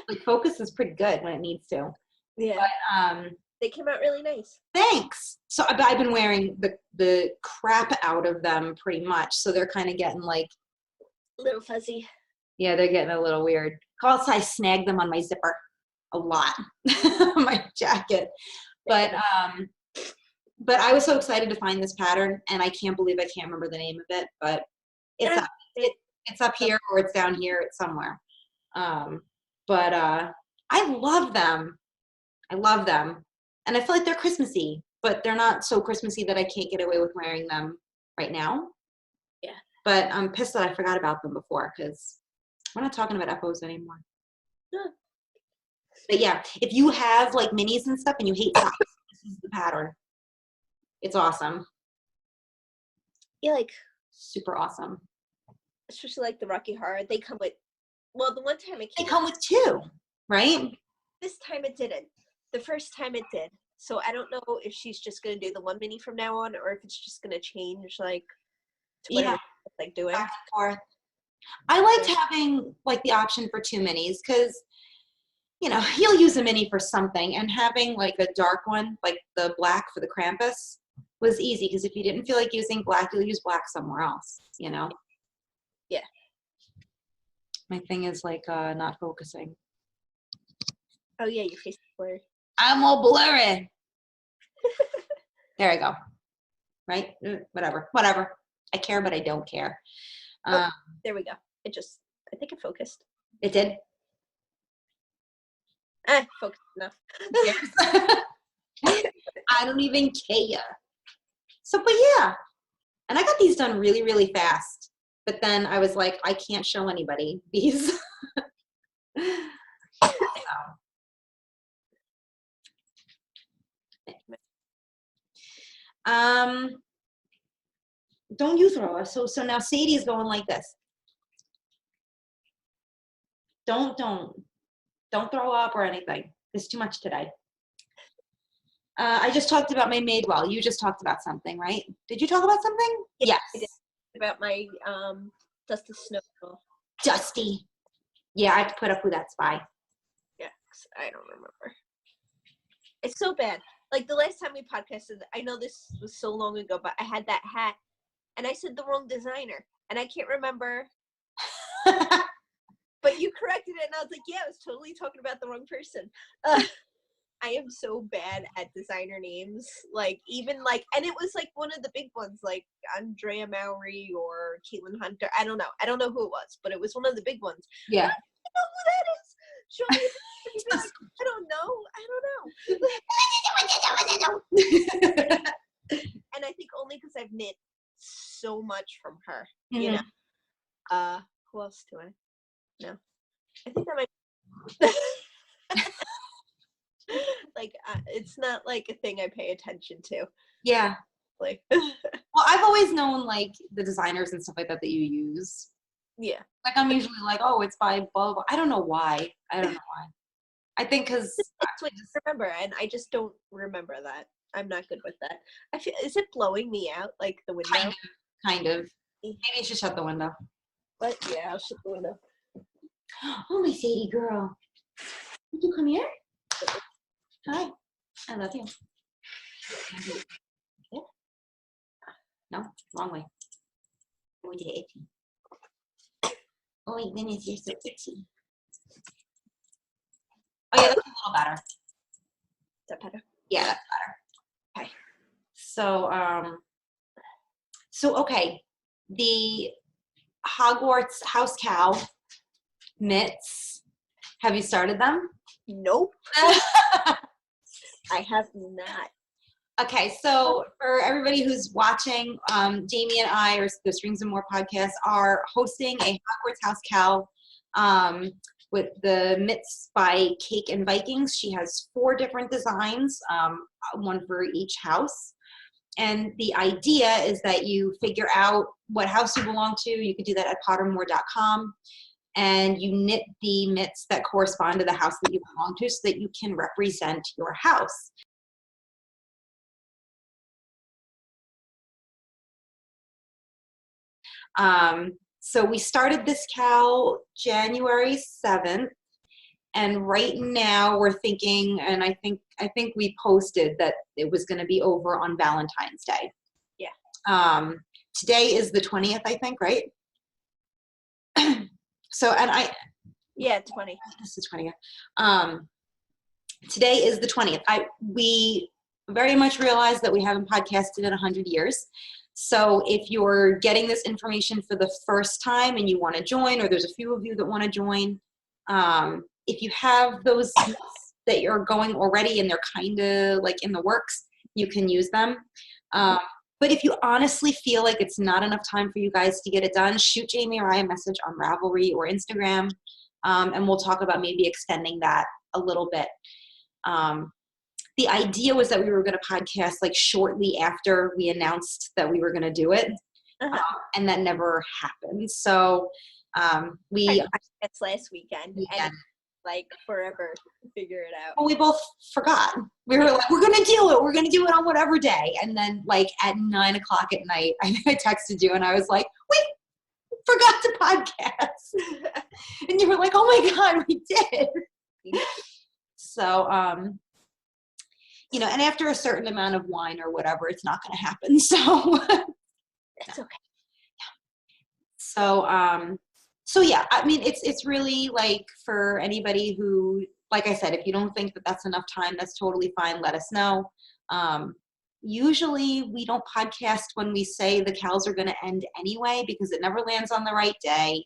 Like focus is pretty good when it needs to. Yeah. But they came out really nice. Thanks. So I've been wearing the crap out of them pretty much. So they're kind of getting like a little fuzzy. Yeah, they're getting a little weird. Also, I snagged them on my zipper a lot, my jacket. But I was so excited to find this pattern, and I can't believe I can't remember the name of it. But it's up here or it's down here. It's somewhere. But I love them. I love them. And I feel like they're Christmassy, but they're not so Christmassy that I can't get away with wearing them right now. Yeah. But I'm pissed that I forgot about them before because we're not talking about Epos anymore. Yeah. But yeah, if you have like minis and stuff and you hate socks, this is the pattern. It's awesome. Yeah, like super awesome. Especially like the Rocky Horror. They come with, well, the one time it came. They come with 2, right? This time it didn't. The first time it did. So I don't know if she's just gonna do the one mini from now on, or if it's just gonna change like to whatever it's like doing. Back and forth. I liked having like the option for 2 minis because you'll use a mini for something, and having like a dark one, like the black for the Krampus, was easy because if you didn't feel like using black, you'll use black somewhere else. Yeah. My thing is like not focusing. Oh yeah, your face is blurry. I'm all blurry. There I go. Right? Whatever. I care, but I don't care. There we go. I think it focused. It did? Focused enough. I don't even care. So, but yeah. And I got these done really, really fast. But then I was like, I can't show anybody these. Don't you throw us. So now Sadie is going like this. Don't throw up or anything. There's too much today. I just talked about my Madewell. You just talked about something, right? Did you talk about something? Yeah, Yes. I did. About my Dusty Snow. Dusty. Yeah, I have to put up who that's by. Yeah, I don't remember. It's so bad. Like the last time we podcasted, I know this was so long ago, but I had that hat and I said the wrong designer and I can't remember. But you corrected it and I was like, yeah, I was totally talking about the wrong person. I am so bad at designer names. Like even like, and it was like one of the big ones, like Andrea Mowry or Caitlin Hunter. I don't know who it was, but it was one of the big ones. Yeah. I don't know who that is. Show me. Like, I don't know. And I think only because I've knit so much from her, you know. Who else do I know? I think that might like it's not like a thing I pay attention to. Yeah. Like well, I've always known like the designers and stuff like that you use. Yeah. Like I'm usually like, oh, it's by blah, blah. I don't know why. I think because that's what you remember, and I just don't remember that. I'm not good with that. I feel, is it blowing me out like the window? Kind of. Maybe you should shut the window. What? Yeah, I'll shut the window. Oh, my Sadie girl. Did you come here? Hi. I love you. Yeah. No, wrong way. Oh, you're itchy. Oh my goodness, you're so itchy. Oh yeah, that's a little better. Is that better? Yeah, that's better. Okay. So okay, the Hogwarts house cow mitts. Have you started them? Nope. I have not. Okay, so for everybody who's watching, Jaymie and I, or the Strings and More podcast, are hosting a Hogwarts house cow with the mitts by Cake and Vikings. She has 4 different designs, one for each house. And the idea is that you figure out what house you belong to. You can do that at pottermore.com. And you knit the mitts that correspond to the house that you belong to so that you can represent your house. So we started this cow January 7th. And right now we're thinking, and I think we posted that it was going to be over on Valentine's Day. Yeah. Today is the 20th, I think, right? So, and yeah, 20. This is 20th. Today is the 20th. We very much realize that we haven't podcasted in 100 years. So if you're getting this information for the first time and you want to join, or there's a few of you that want to join, if you have those that you're going already and they're kind of like in the works, you can use them. But if you honestly feel like it's not enough time for you guys to get it done, shoot Jaymie or I a message on Ravelry or Instagram, and we'll talk about maybe extending that a little bit. The idea was that we were going to podcast like shortly after we announced that we were going to do it, and that never happened. So it's last weekend. And like forever to figure it out. Well, we both forgot. We were like, we're gonna do it. We're gonna do it on whatever day. And then like at 9 o'clock at night, I texted you and I was like, we forgot to podcast. And you were like, oh my God, we did. So, and after a certain amount of wine or whatever, it's not gonna happen. So it's okay. So yeah, I mean, it's really like for anybody who, like I said, if you don't think that that's enough time, that's totally fine. Let us know. Usually we don't podcast when we say the cows are going to end anyway, because it never lands on the right day.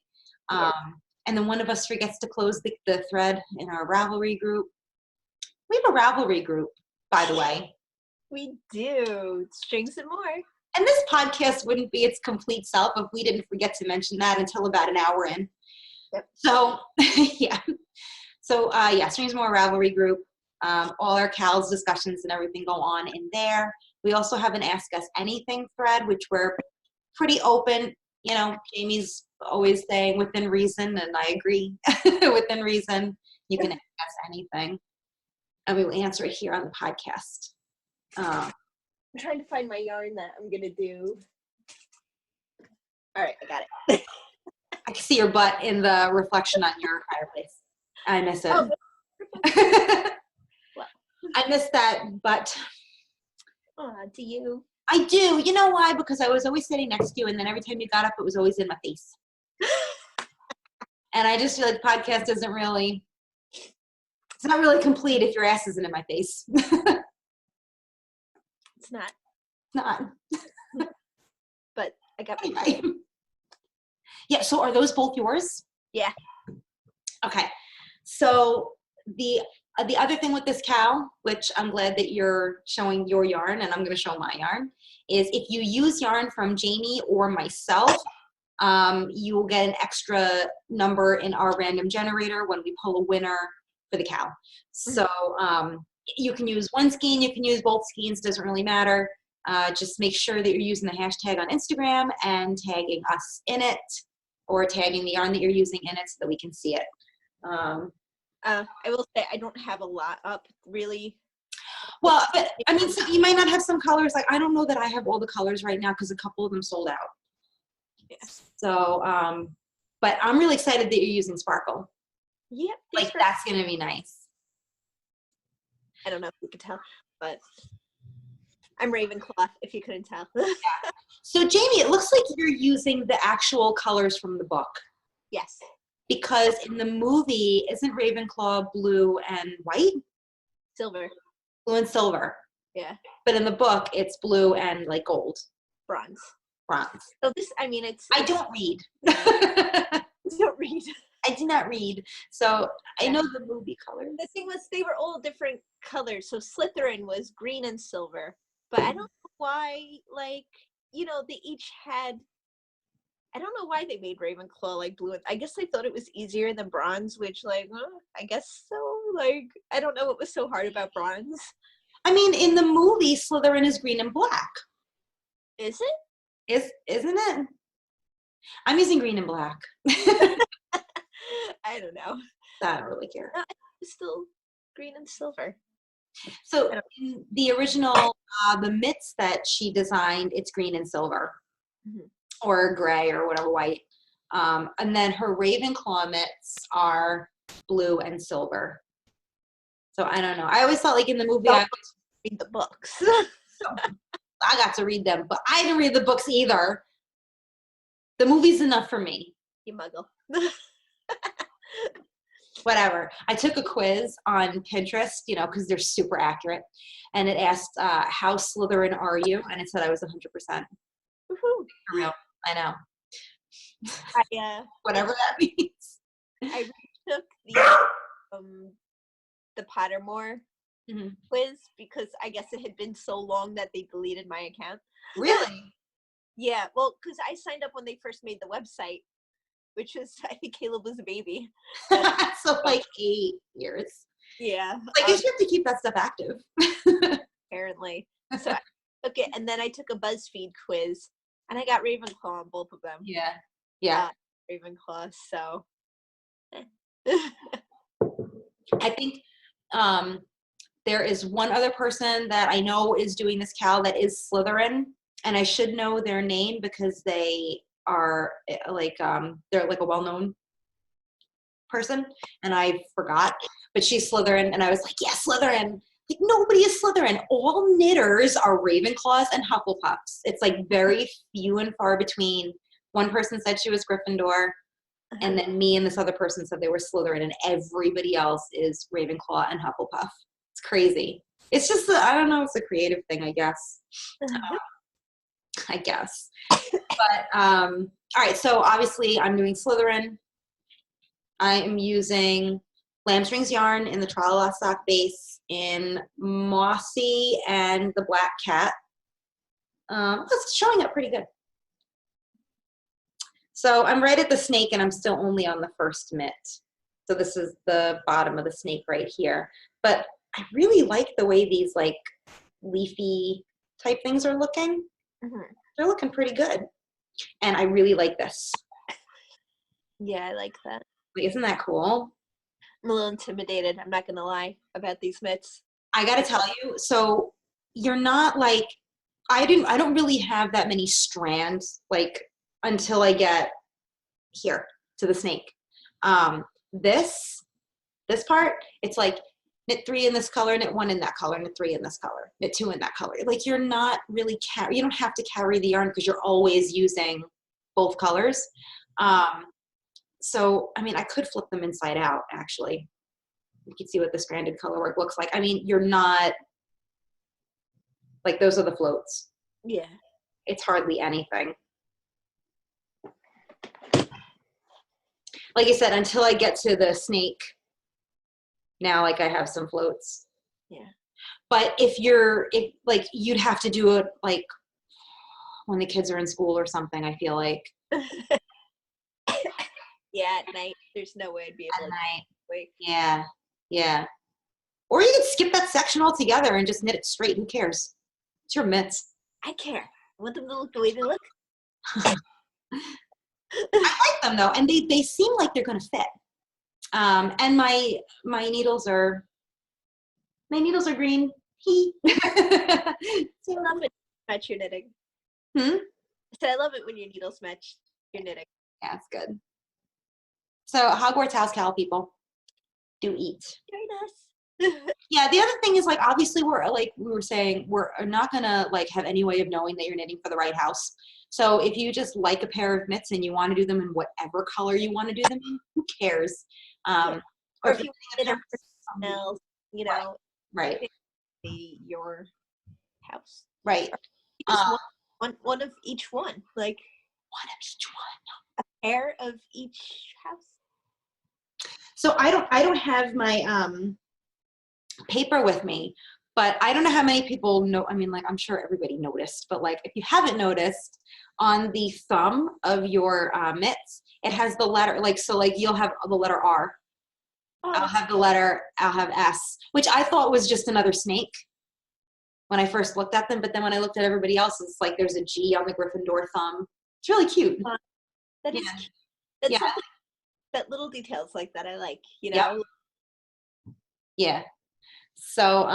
And then one of us forgets to close the thread in our Ravelry group. We have a Ravelry group, by the way. We do. Strings and more. And this podcast wouldn't be its complete self if we didn't forget to mention that until about an hour in. Yep. So, yeah. So, Strings and More Ravelry group. All our cows discussions and everything go on in there. We also have an Ask Us Anything thread, which we're pretty open. You know, Jamie's always saying within reason, and I agree. Within reason, you can ask us anything, and we will answer it here on the podcast. I'm trying to find my yarn that I'm gonna do. All right, I got it. I can see your butt in the reflection on your fireplace. I miss it. Oh. I miss that butt. Do you? I do. You know why? Because I was always sitting next to you, and then every time you got up, it was always in my face. And I just feel like podcast isn't really, it's not really complete if your ass isn't in my face. It's not. Not. But I got my Anyway. Yeah, so are those both yours? Yeah. Okay. So the other thing with this cow, which I'm glad that you're showing your yarn, and I'm going to show my yarn, is if you use yarn from Jaymie or myself, you will get an extra number in our random generator when we pull a winner for the cow. So you can use one skein, you can use both skeins, doesn't really matter. Just make sure that you're using the hashtag on Instagram and tagging us in it, or tagging the yarn that you're using in it so that we can see it. I will say I don't have a lot up, really. Well, but I mean, so you might not have some colors. Like, I don't know that I have all the colors right now because a couple of them sold out. Yeah. So, but I'm really excited that you're using sparkle. Yep. Like, that's going to be nice. I don't know if you could tell, but I'm Ravenclaw, if you couldn't tell. Yeah. So, Jaymie, it looks like you're using the actual colors from the book. Yes. Because in the movie, isn't Ravenclaw blue and white? Silver. Blue and silver. Yeah. But in the book, it's blue and like gold. Bronze. Bronze. So this, I mean, I don't read. You don't read. I do not read. So I know the movie colors. The thing was, they were all different colors. So Slytherin was green and silver. But I don't know why, like, you know, they each had, I don't know why they made Ravenclaw like blue. I guess they thought it was easier than bronze, which, like, I guess so. Like, I don't know what was so hard about bronze. I mean, in the movie, Slytherin is green and black. Is it? Isn't it? I'm using green and black. I don't know. I don't really care. No, it's still green and silver. So in the original, the mitts that she designed, it's green and silver. Mm-hmm. Or gray or whatever, white. And then her Ravenclaw mitts are blue and silver. So I don't know. I always thought like in the movie, I got to read the books. So I got to read them, but I didn't read the books either. The movie's enough for me. You muggle. Whatever. I took a quiz on Pinterest, you know, because they're super accurate. And it asked, how Slytherin are you? And it said I was 100%. Woohoo. For real. I know. Whatever that means. I retook the Pottermore quiz because I guess it had been so long that they deleted my account. Really? Yeah, well, because I signed up when they first made the website, which was, I think Caleb was a baby. So like 8 years. Yeah. I guess you have to keep that stuff active. Apparently. So I took it, and then I took a BuzzFeed quiz, and I got Ravenclaw on both of them. Yeah. Yeah. Ravenclaw, so. I think there is one other person that I know is doing this cow that is Slytherin, and I should know their name because they are like, they're like a well-known person, and I forgot, but she's Slytherin, and I was like, yeah, Slytherin. Like, nobody is Slytherin. All knitters are Ravenclaws and Hufflepuffs. It's like very few and far between. One person said she was Gryffindor, and then me and this other person said they were Slytherin, and everybody else is Ravenclaw and Hufflepuff. It's crazy. It's just, I don't know, it's a creative thing, I guess. I guess. But, all right, so obviously I'm doing Slytherin. I am using Lambstrings yarn in the Tralala sock base in Mossy and the Black Cat. It's showing up pretty good. So I'm right at the snake and I'm still only on the first mitt. So this is the bottom of the snake right here. But I really like the way these like leafy type things are looking. They're looking pretty good. And I really like this. Yeah, I like that. Isn't that cool? I'm a little intimidated, I'm not gonna lie, about these mitts. I gotta tell you, so you're not like, I don't really have that many strands like until I get here to the snake. This part, it's like knit 3 in this color, knit 1 in that color, knit 3 in this color, knit 2 in that color. Like you're not really you don't have to carry the yarn because you're always using both colors. So I mean, I could flip them inside out actually. You can see what the stranded color work looks like. I mean, you're not like, those are the floats. Yeah. It's hardly anything. Like I said, until I get to the snake, now like I have some floats. Yeah. But if like you'd have to do it like when the kids are in school or something, I feel like. Yeah, at night. There's no way I'd be able to wait. Yeah. Yeah. Or you could skip that section altogether and just knit it straight. Who cares? It's your mitts. I care. I want them to look the way they look. I like them though, and they seem like they're gonna fit. And my needles are green. I love it. Match your knitting. I said I love it when your needles match your knitting. Yeah, it's good. So Hogwarts house cow people do eat. Very nice. Yeah, the other thing is like obviously we're like we were saying we're not gonna like have any way of knowing that you're knitting for the right house. So if you just like a pair of mitts and you want to do them in whatever color you want to do them in, who cares? Or if you knit them for something else, you know, right? Be your house, right? One of each one, like one of each one, a pair of each house. So I don't have my paper with me, but I don't know how many people know. I mean, like I'm sure everybody noticed, but like if you haven't noticed, on the thumb of your mitts, it has the letter. Like so, like you'll have the letter R. Oh. I'll have S, which I thought was just another snake when I first looked at them. But then when I looked at everybody else, it's like there's a G on the Gryffindor thumb. It's really cute. That is cute. That's that little details like that I like, you know. Yeah. So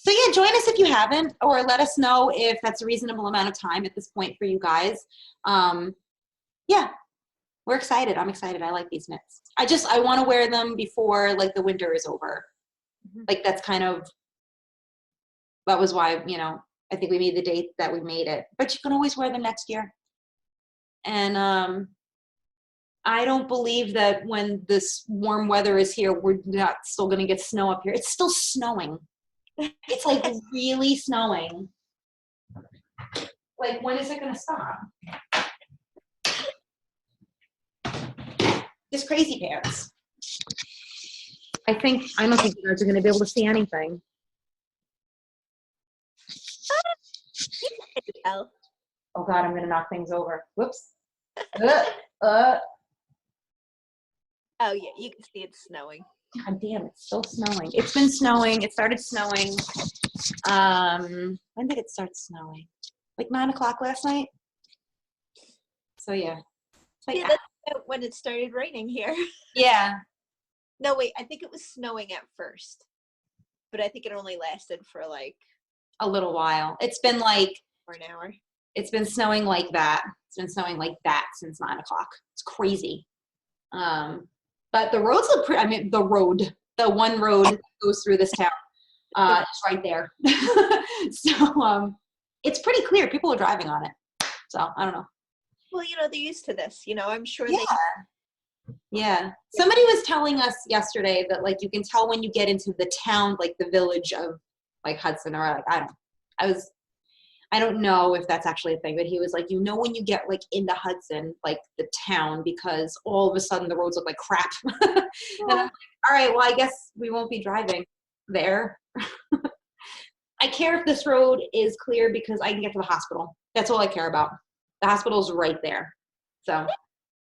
so yeah, join us if you haven't, or let us know if that's a reasonable amount of time at this point for you guys. Yeah, we're excited. I'm excited. I like these mitts. I want to wear them before like the winter is over. Like that's kind of, that was why, you know, I think we made the date that we made it, but you can always wear them next year. And I don't believe that when this warm weather is here, we're not still going to get snow up here. It's still snowing. It's like really snowing. Like, when is it going to stop? This crazy pants. I don't think you guys are going to be able to see anything. Oh God, I'm going to knock things over. Whoops. Oh yeah, you can see it's snowing. God damn, it's still snowing. It's been snowing. It started snowing. When did it start snowing? Like 9 o'clock last night? So yeah. Like, yeah, that's when it started raining here. Yeah. No, wait, I think it was snowing at first. But I think it only lasted for like a little while. It's been like for an hour. It's been snowing like that. It's been snowing like that since 9 o'clock. It's crazy. But the roads look pretty, I mean, the one road that goes through this town, it's right there. So it's pretty clear. People are driving on it. So I don't know. Well, you know, they're used to this. You know, I'm sure Yeah. Somebody was telling us yesterday that like you can tell when you get into the town, like the village of like Hudson, or like I don't know if that's actually a thing, but he was like, you know, when you get like into Hudson, like the town, because all of a sudden the roads look like crap. And I'm like, all right, well, I guess we won't be driving there. I care if this road is clear because I can get to the hospital. That's all I care about. The hospital's right there. So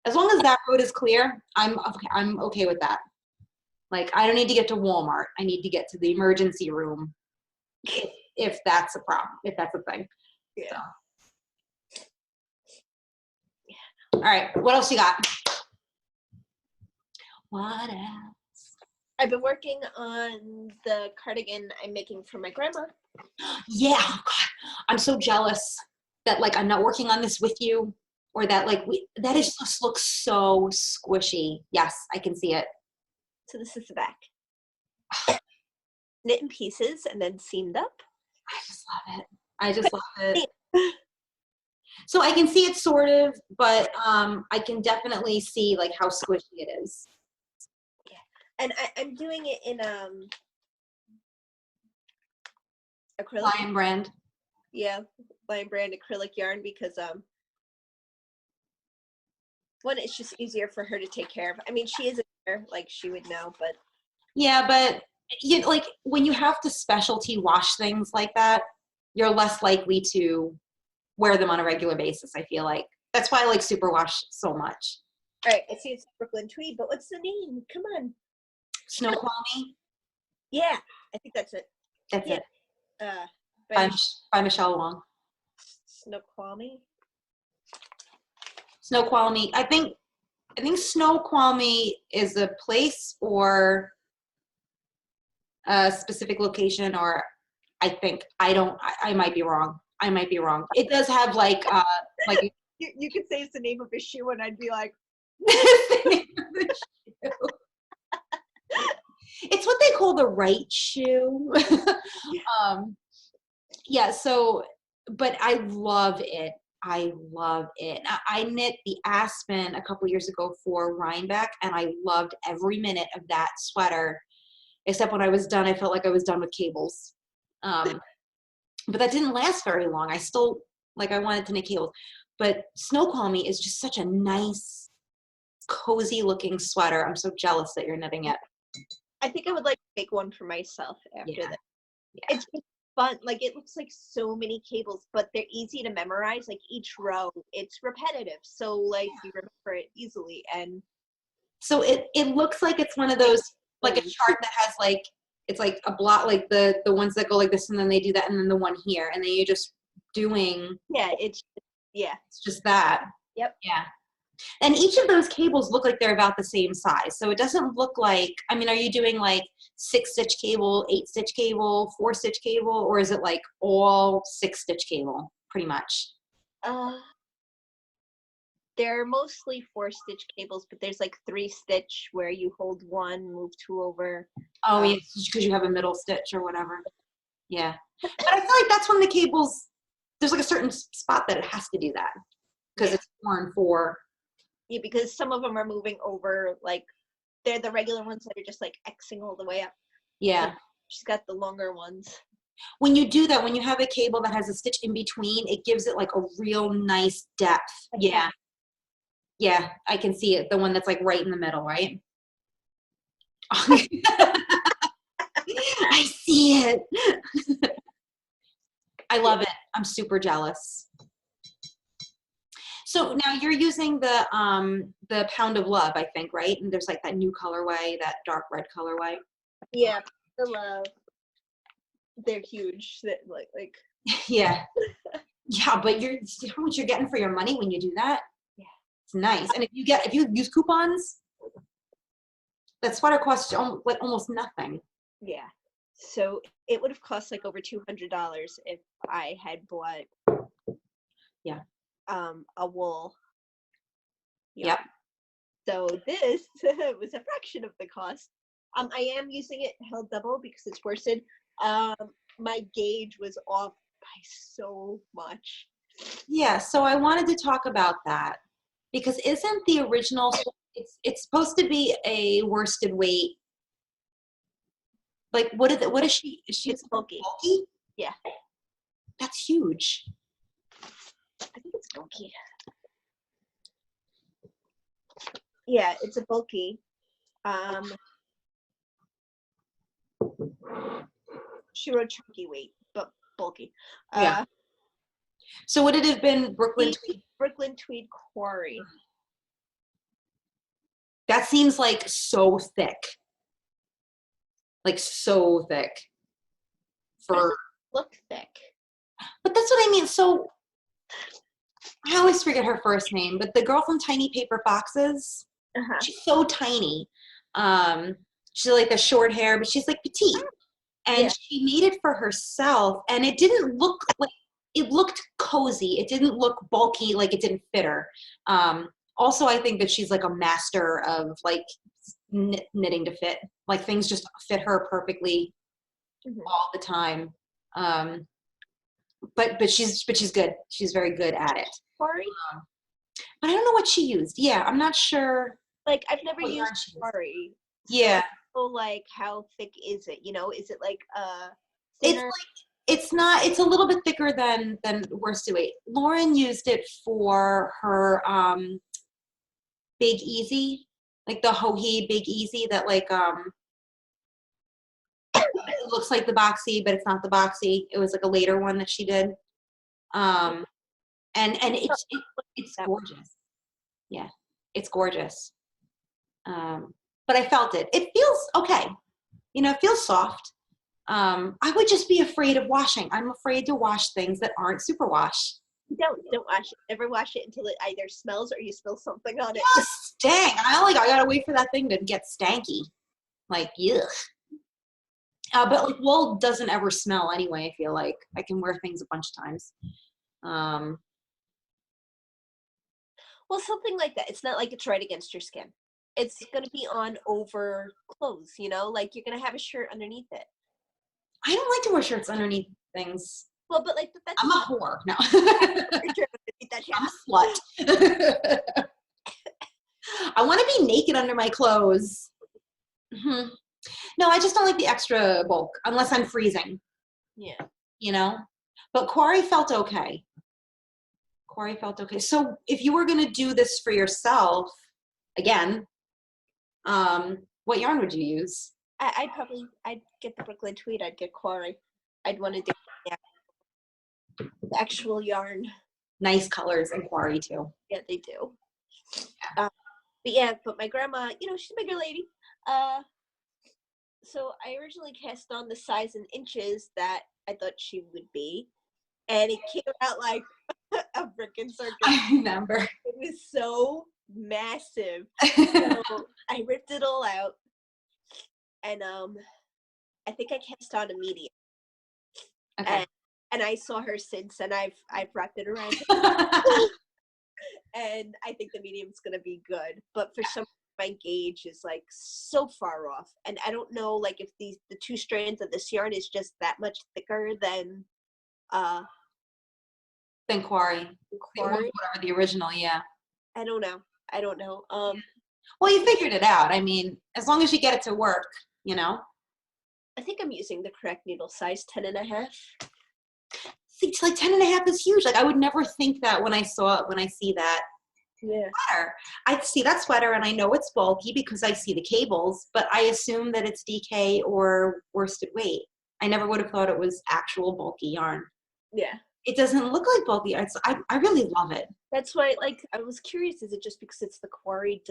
as long as that road is clear, I'm okay with that. Like, I don't need to get to Walmart. I need to get to the emergency room if that's a problem, if that's a thing. Yeah. So. All right, what else you got? What else? I've been working on the cardigan I'm making for my grandma. Yeah, oh God, I'm so jealous that like I'm not working on this with you, or that like that is just looks so squishy. Yes, I can see it. So this is the back. Knit in pieces and then seamed up. I just love it. I just love it. So I can see it sort of, but I can definitely see like how squishy it is. Yeah, and I'm doing it in acrylic. Lion brand. Yeah, Lion brand acrylic yarn because one, it's just easier for her to take care of. I mean, she isn't there, like she would know, but yeah, but you like when you have to specialty wash things like that, you're less likely to wear them on a regular basis. I feel like that's why I like superwash so much. All right, I see it's Brooklyn Tweed, but what's the name? Come on. Snoqualmie. Yeah, I think that's it. That's it. By Michele Wang. Snoqualmie. Snoqualmie. I think Snoqualmie is a place or a specific location, or I might be wrong. It does have like you could say it's the name of a shoe and I'd be like the name of the shoe. It's what they call the right shoe. Yeah, so but I love it. I knit the Aspen a couple years ago for Rhinebeck, and I loved every minute of that sweater, except when I was done, I felt like I was done with cables. But that didn't last very long. I still, like, I wanted to knit cables. But Snoqualmie is just such a nice, cozy looking sweater. I'm so jealous that you're knitting it. I think I would like to make one for myself after that. Yeah. It's just fun. Like, it looks like so many cables, but they're easy to memorize. Like, each row, it's repetitive. So, like, you remember it easily. And so it looks like it's one of those, like a chart that has, like, it's like a block, like the ones that go like this, and then they do that, and then the one here, and then you're just doing. Yeah, it's just that. Yep. Yeah. And each of those cables look like they're about the same size. So it doesn't look like, I mean, are you doing like 6-stitch cable, 8-stitch cable, 4-stitch cable, or is it like all 6-stitch cable, pretty much? They're mostly 4-stitch cables, but there's like 3-stitch where you hold one, move 2 over. Oh, yeah, because you have a middle stitch or whatever. Yeah. But I feel like that's when the cables, there's like a certain spot that it has to do that because it's 4 and 4. Yeah, because some of them are moving over, like they're the regular ones that are just like Xing all the way up. Yeah. She's got the longer ones. When you do that, when you have a cable that has a stitch in between, it gives it like a real nice depth. Okay. Yeah. Yeah, I can see it. The one that's like right in the middle, right? I see it. I love it. I'm super jealous. So now you're using the Pound of Love, I think, right? And there's like that new colorway, that dark red colorway. Yeah, the Love. They're huge. Like. Yeah. Yeah, but how much you're getting for your money when you do that? Yeah, it's nice. And if you use coupons, that sweater costs like almost nothing. Yeah. So it would have cost like over $200 if I had bought. Yeah. A wool. Yep. So this was a fraction of the cost. I am using it held double because it's worsted. My gauge was off by so much. Yeah, so I wanted to talk about that because isn't the original It's supposed to be a worsted weight. Like, what is she? Is she It's bulky. bulky? Yeah. That's huge. I think it's bulky. Yeah, it's a bulky. She wrote chunky weight, but bulky. Yeah. So would it have been Brooklyn tweed? Brooklyn tweed quarry. That seems like so thick. Like so thick. Look thick. But that's what I mean. So I always forget her first name, but the girl from Tiny Paper Foxes, she's so tiny. She's like the short hair, but she's like petite. And she made it for herself, and it didn't look like, it looked cozy. It didn't look bulky, like it didn't fit her. Also, I think that she's like a master of like knitting to fit. Like things just fit her perfectly all the time. But she's good. She's very good at it. Quarry? But I don't know what she used. Yeah, I'm not sure. Like I've never used quarry. Yeah. So like how thick is it? You know, is it like thinner? It's not, it's a little bit thicker than worsted weight. Lauren used it for her Big Easy, like the Hohi Big Easy that like it looks like the boxy, but it's not the boxy. It was like a later one that she did. And it's gorgeous. Yeah, it's gorgeous. But I felt it. It feels okay. You know, it feels soft. I would just be afraid of washing. I'm afraid to wash things that aren't superwash. Don't wash it. Never wash it until it either smells or you spill something on it. Yeah, stank. I gotta wait for that thing to get stanky. Like, yuck. But like wool doesn't ever smell anyway. I feel like I can wear things a bunch of times. Well, something like that. It's not like it's right against your skin. It's gonna be on over clothes. You know, like you're gonna have a shirt underneath it. I don't like to wear shirts underneath things. Well, but like that's I'm a whore. No. I'm a slut. I want to be naked under my clothes. No, I just don't like the extra bulk unless I'm freezing. Yeah. You know? But quarry felt okay. Quarry felt okay. So if you were going to do this for yourself, again, what yarn would you use? I'd get the Brooklyn tweed. I'd get quarry. I'd want to do the actual yarn. Nice colors in quarry too. Yeah, they do. Yeah. But my grandma, you know, she's a bigger lady. So I originally cast on the size in inches that I thought she would be, and it came out like a frickin' circus. I remember. It was so massive. So I ripped it all out, and I think I cast on a medium. Okay. And I saw her since, and I've wrapped it around. And I think the medium's gonna be good, but for some my gauge is like so far off, and I don't know like if the two strands of this yarn is just that much thicker than quarry. Whatever the original, yeah. I don't know. Well, you figured it out. I mean, as long as you get it to work, you know. I think I'm using the correct needle size, 10.5. See, it's like 10.5 is huge. Like I would never think that when I see that sweater. I see that sweater and I know it's bulky because I see the cables, but I assume that it's DK or worsted weight. I never would have thought it was actual bulky yarn. Yeah. It doesn't look like bulky. I really love it. That's why, like, I was curious, is it just because it's the quarry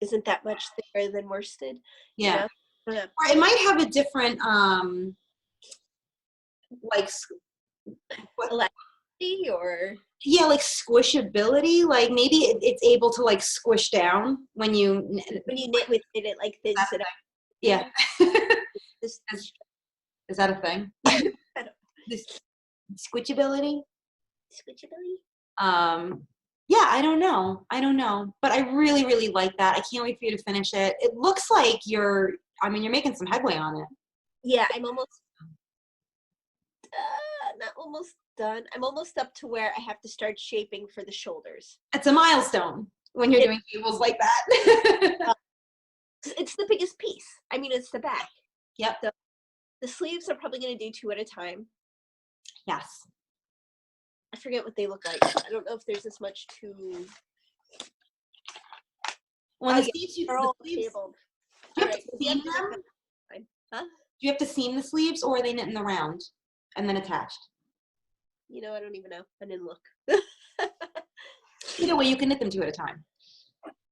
isn't that much thicker than worsted? Yeah. You know? Or it might have a different like elasticity or like squishability. Like maybe it's able to like squish down when you knit with it like thins it up. Yeah. Is that a thing? This squishability. Yeah, I don't know, but I really, really like that. I can't wait for you to finish it. It looks like you're making some headway on it. Yeah, I'm almost not almost done. I'm almost up to where I have to start shaping for the shoulders. It's a milestone. when you're doing cables like that. It's the biggest piece. I mean, it's the back. Yep. So the sleeves are probably going to do 2 at a time. Yes. I forget what they look like. I don't know if there's this much to... When the sleeves, they're all cabled. Do you have to seam them? Huh? Do you have to seam the sleeves, or are they knit in the round and then attached? You know, I don't even know. I didn't look. Either way, you can knit them 2 at a time.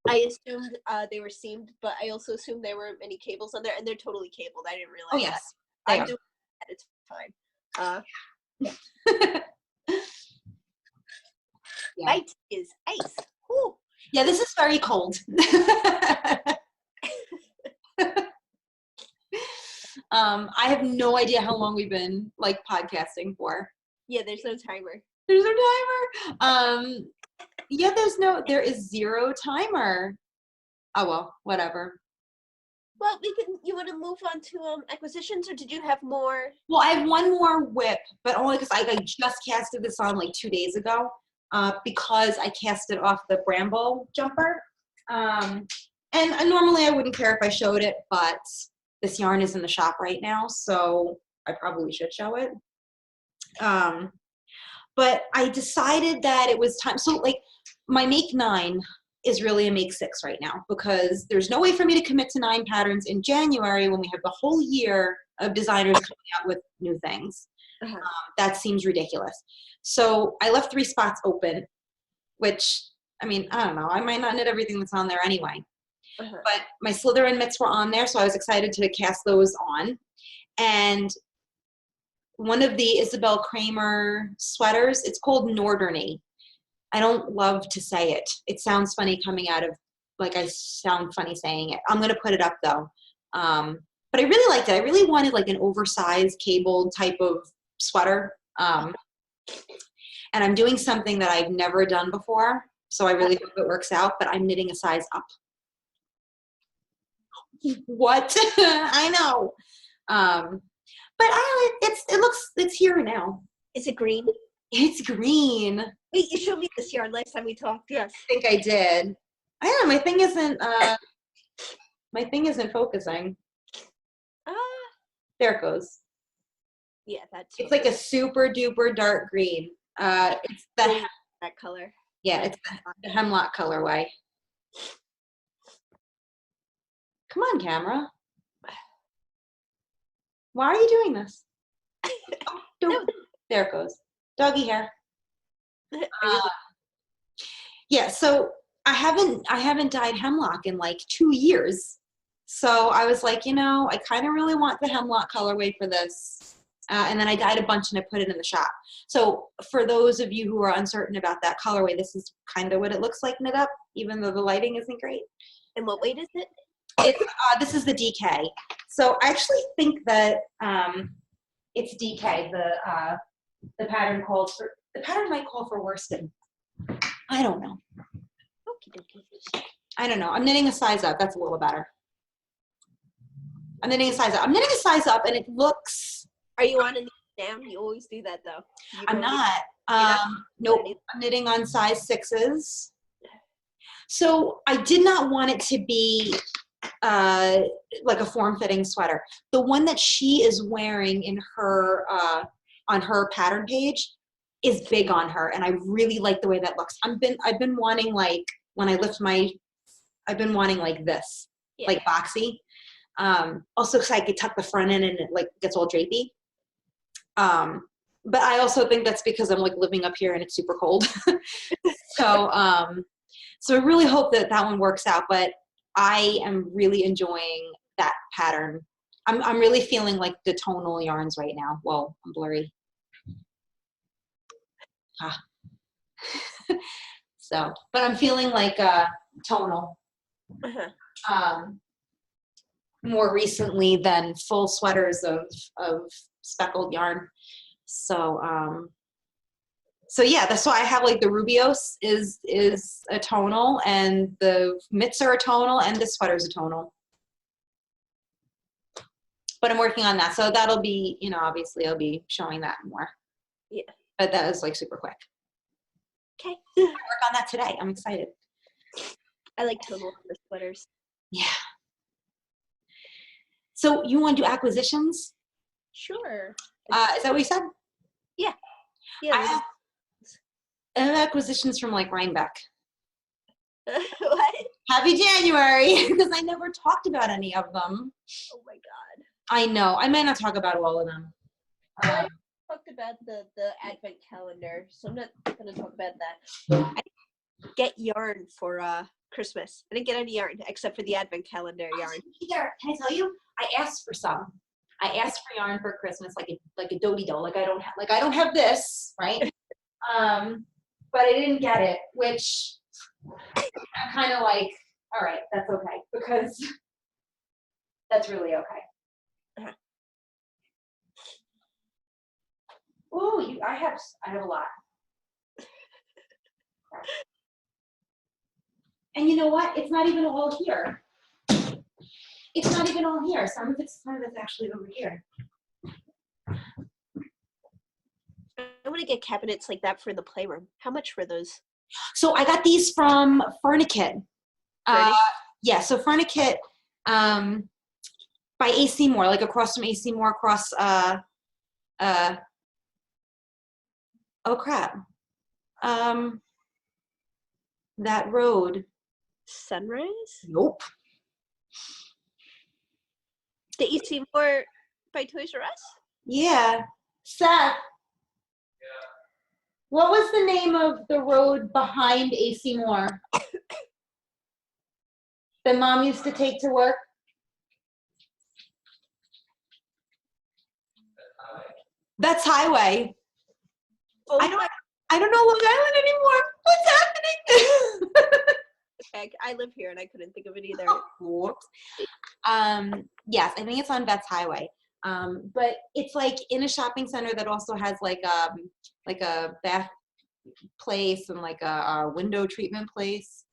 I assumed they were seamed, but I also assumed there weren't many cables on there, and they're totally cabled. I didn't realize. Oh yes, that. I'm doing it at a time. Yeah. Night is ice. Whew. Yeah, this is very cold. I have no idea how long we've been like podcasting for. Yeah, there's no timer. There's no timer. Yeah, there is 0 timer. Oh well, whatever. Well, you want to move on to acquisitions, or did you have more? Well, I have one more whip, but only because I just casted this on like 2 days ago. Because I cast it off the Bramble jumper. And normally I wouldn't care if I showed it, but this yarn is in the shop right now, so I probably should show it. But I decided that it was time. So like my make 9 is really a make 6 right now, because there's no way for me to commit to 9 patterns in January when we have the whole year of designers coming out with new things. That seems ridiculous. So I left 3 spots open, which, I mean, I don't know. I might not knit everything that's on there anyway. But my Slytherin mitts were on there, so I was excited to cast those on. And one of the Isabel Kramer sweaters, it's called Northerny. I don't love to say it. It sounds funny coming out of, like I sound funny saying it. I'm going to put it up, though. But I really liked it. I really wanted like an oversized cabled type of sweater. And I'm doing something that I've never done before, so I really hope it works out, but I'm knitting a size up. What? I know. But it's here now. Is it green? It's green. Wait, you showed me this yarn last time we talked. Yes. I think I did. I don't know, my thing isn't focusing. There it goes. Yeah, that's. It's like a super duper dark green. It's that color. Yeah, it's the hemlock colorway. Come on, camera. Why are you doing this? No. There it goes. Doggy hair. Yeah, so I haven't dyed hemlock in like 2 years. So I was like, I kind of really want the hemlock colorway for this. And then I dyed a bunch and I put it in the shop. So for those of you who are uncertain about that colorway, this is kind of what it looks like knit up, even though the lighting isn't great. And what weight is it? This is the DK. So I actually think that it's DK. The pattern might call for worsted. I don't know. I don't know. I'm knitting a size up. That's a little better. I'm knitting a size up, and it looks. Are you on a knit down? You always do that though. I'm not. Nope. I'm knitting on size 6s. So I did not want it to be like a form-fitting sweater. The one that she is wearing in her on her pattern page is big on her, and I really like the way that looks. I've been wanting, like, when I lift I've been wanting like this, like boxy. Also, because I could tuck the front in and it like gets all drapey. But I also think that's because I'm like living up here and it's super cold. So I really hope that one works out. But I am really enjoying that pattern. I'm really feeling like the tonal yarns right now. Whoa, I'm blurry. So, but I'm feeling like tonal. More recently than full sweaters of speckled yarn. So yeah, that's why I have like the Rubios is a tonal, and the mitts are a tonal, and the sweater's a tonal. But I'm working on that, so that'll be, obviously I'll be showing that more. Yeah. But that is like super quick. Okay. I work on that today. I'm excited. I like total for sweaters. Yeah. So you want to do acquisitions? Sure. Is that what you said? Yeah. Yeah. I have acquisitions from like Rhinebeck. What? Happy January, because I never talked about any of them. Oh my god. I know. I might not talk about all of them. I talked about the advent calendar, so I'm not going to talk about that. I didn't get yarn for Christmas. I didn't get any yarn except for the advent calendar yarn. Either. Can I tell you? I asked for some. I asked for yarn for Christmas, like a doty-do. Like I don't have this, right? But I didn't get it, which I'm kind of like, all right, that's okay, because that's really okay. Ooh, I have a lot. And you know what? It's not even all here. It's not even all here. Some of it's actually over here. I want to get cabinets like that for the playroom. How much were those? So I got these from Furnikit. Yeah, so Furnikit by AC Moore, like across from AC Moore, across oh crap. That road. Sunrise? Nope. The AC Moore by Toys R Us? Yeah. Seth. What was the name of the road behind AC Moore that Mom used to take to work? That's Highway. Oh, I don't know Long Island anymore. What's happening? heck, I live here and I couldn't think of it either. Whoops. Yes, I think it's on Vets Highway. But it's like in a shopping center that also has like a bath place and like a window treatment place.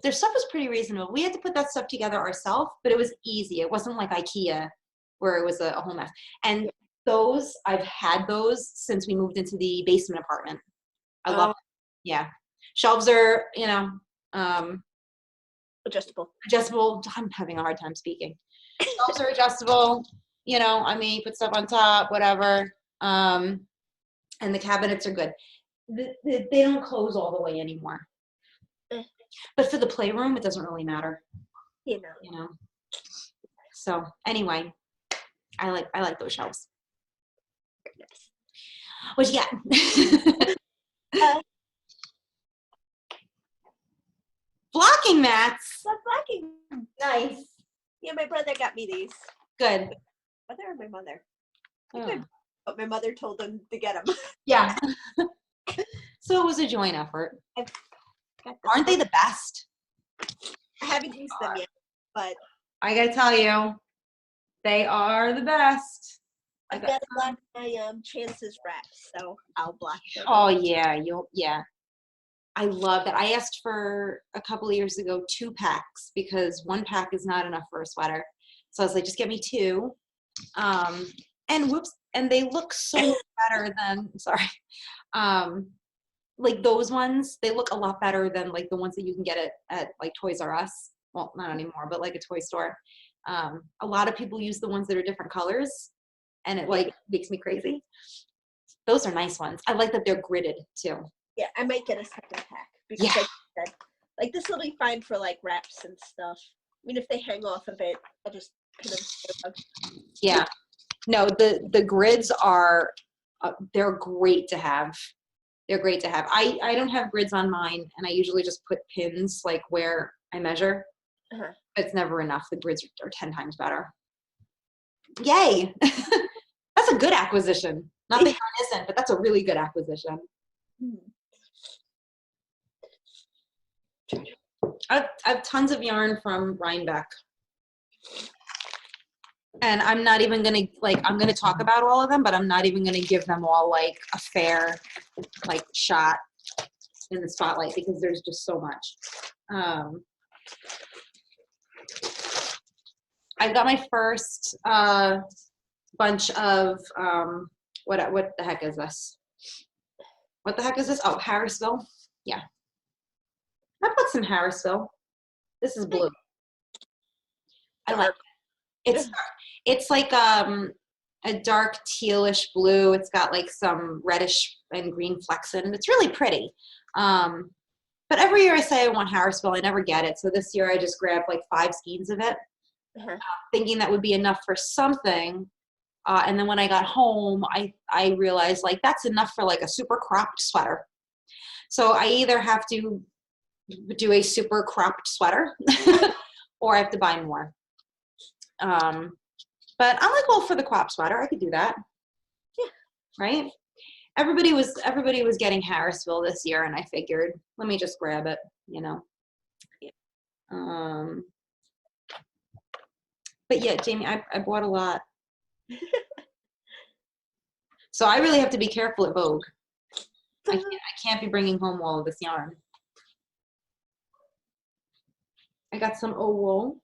Their stuff was pretty reasonable. We had to put that stuff together ourselves, but it was easy. It wasn't like IKEA where it was a whole mess. And those, I've had those since we moved into the basement apartment. I love them. Yeah. Shelves are, Adjustable. I'm having a hard time speaking. Shelves are adjustable, you put stuff on top, whatever. And the cabinets are good. They don't close all the way anymore. But for the playroom, it doesn't really matter. You know. So anyway, I like those shelves. What you got? Blocking mats. Blocking. Nice. Yeah, my brother got me these. Good. Brother or my mother? Oh. But my mother told them to get them. Yeah. So it was a joint effort. Aren't they the best? I haven't used them yet, but I gotta tell you, they are the best. I've got to block my Chances wraps, so I'll block them. Oh yeah, I love that. I asked for a couple of years ago 2 packs because 1 pack is not enough for a sweater. So I was like, just get me 2. And they look so much better than, like those ones, they look a lot better than like the ones that you can get at like Toys R Us. Well, not anymore, but like a toy store. A lot of people use the ones that are different colors, and it like makes me crazy. Those are nice ones. I like that they're gridded too. Yeah, I might get a second pack because like this will be fine for like wraps and stuff. I mean, if they hang off a bit, I'll just put them. Yeah. No, the grids are they're great to have. They're great to have. I don't have grids on mine, and I usually just put pins like where I measure. It's never enough. The grids are 10 times better. Yay! That's a good acquisition. Not that yarn isn't, but that's a really good acquisition. I have tons of yarn from Rhinebeck. And I'm not even going to, I'm going to talk about all of them, but I'm not even going to give them all, like, a fair, like, shot in the spotlight because there's just so much. I got my first bunch of, what the heck is this? What the heck is this? Oh, Harrisville. Yeah. I put some Harrisville. This is blue. I like it. It's like a dark tealish blue. It's got like some reddish and green flecks in it. It's really pretty. But every year I say I want Harrisville. I never get it. So this year I just grabbed like 5 skeins of it, thinking that would be enough for something. And then when I got home, I realized like that's enough for like a super cropped sweater. So I either have to do a super cropped sweater or I have to buy more. But I'm like, well, for the crop sweater, I could do that. Yeah. Right? Everybody was getting Harrisville this year, and I figured, let me just grab it, you know. Yeah. But yeah, Jaymie, I bought a lot. So I really have to be careful at Vogue. I can't be bringing home all of this yarn. I got some Owool.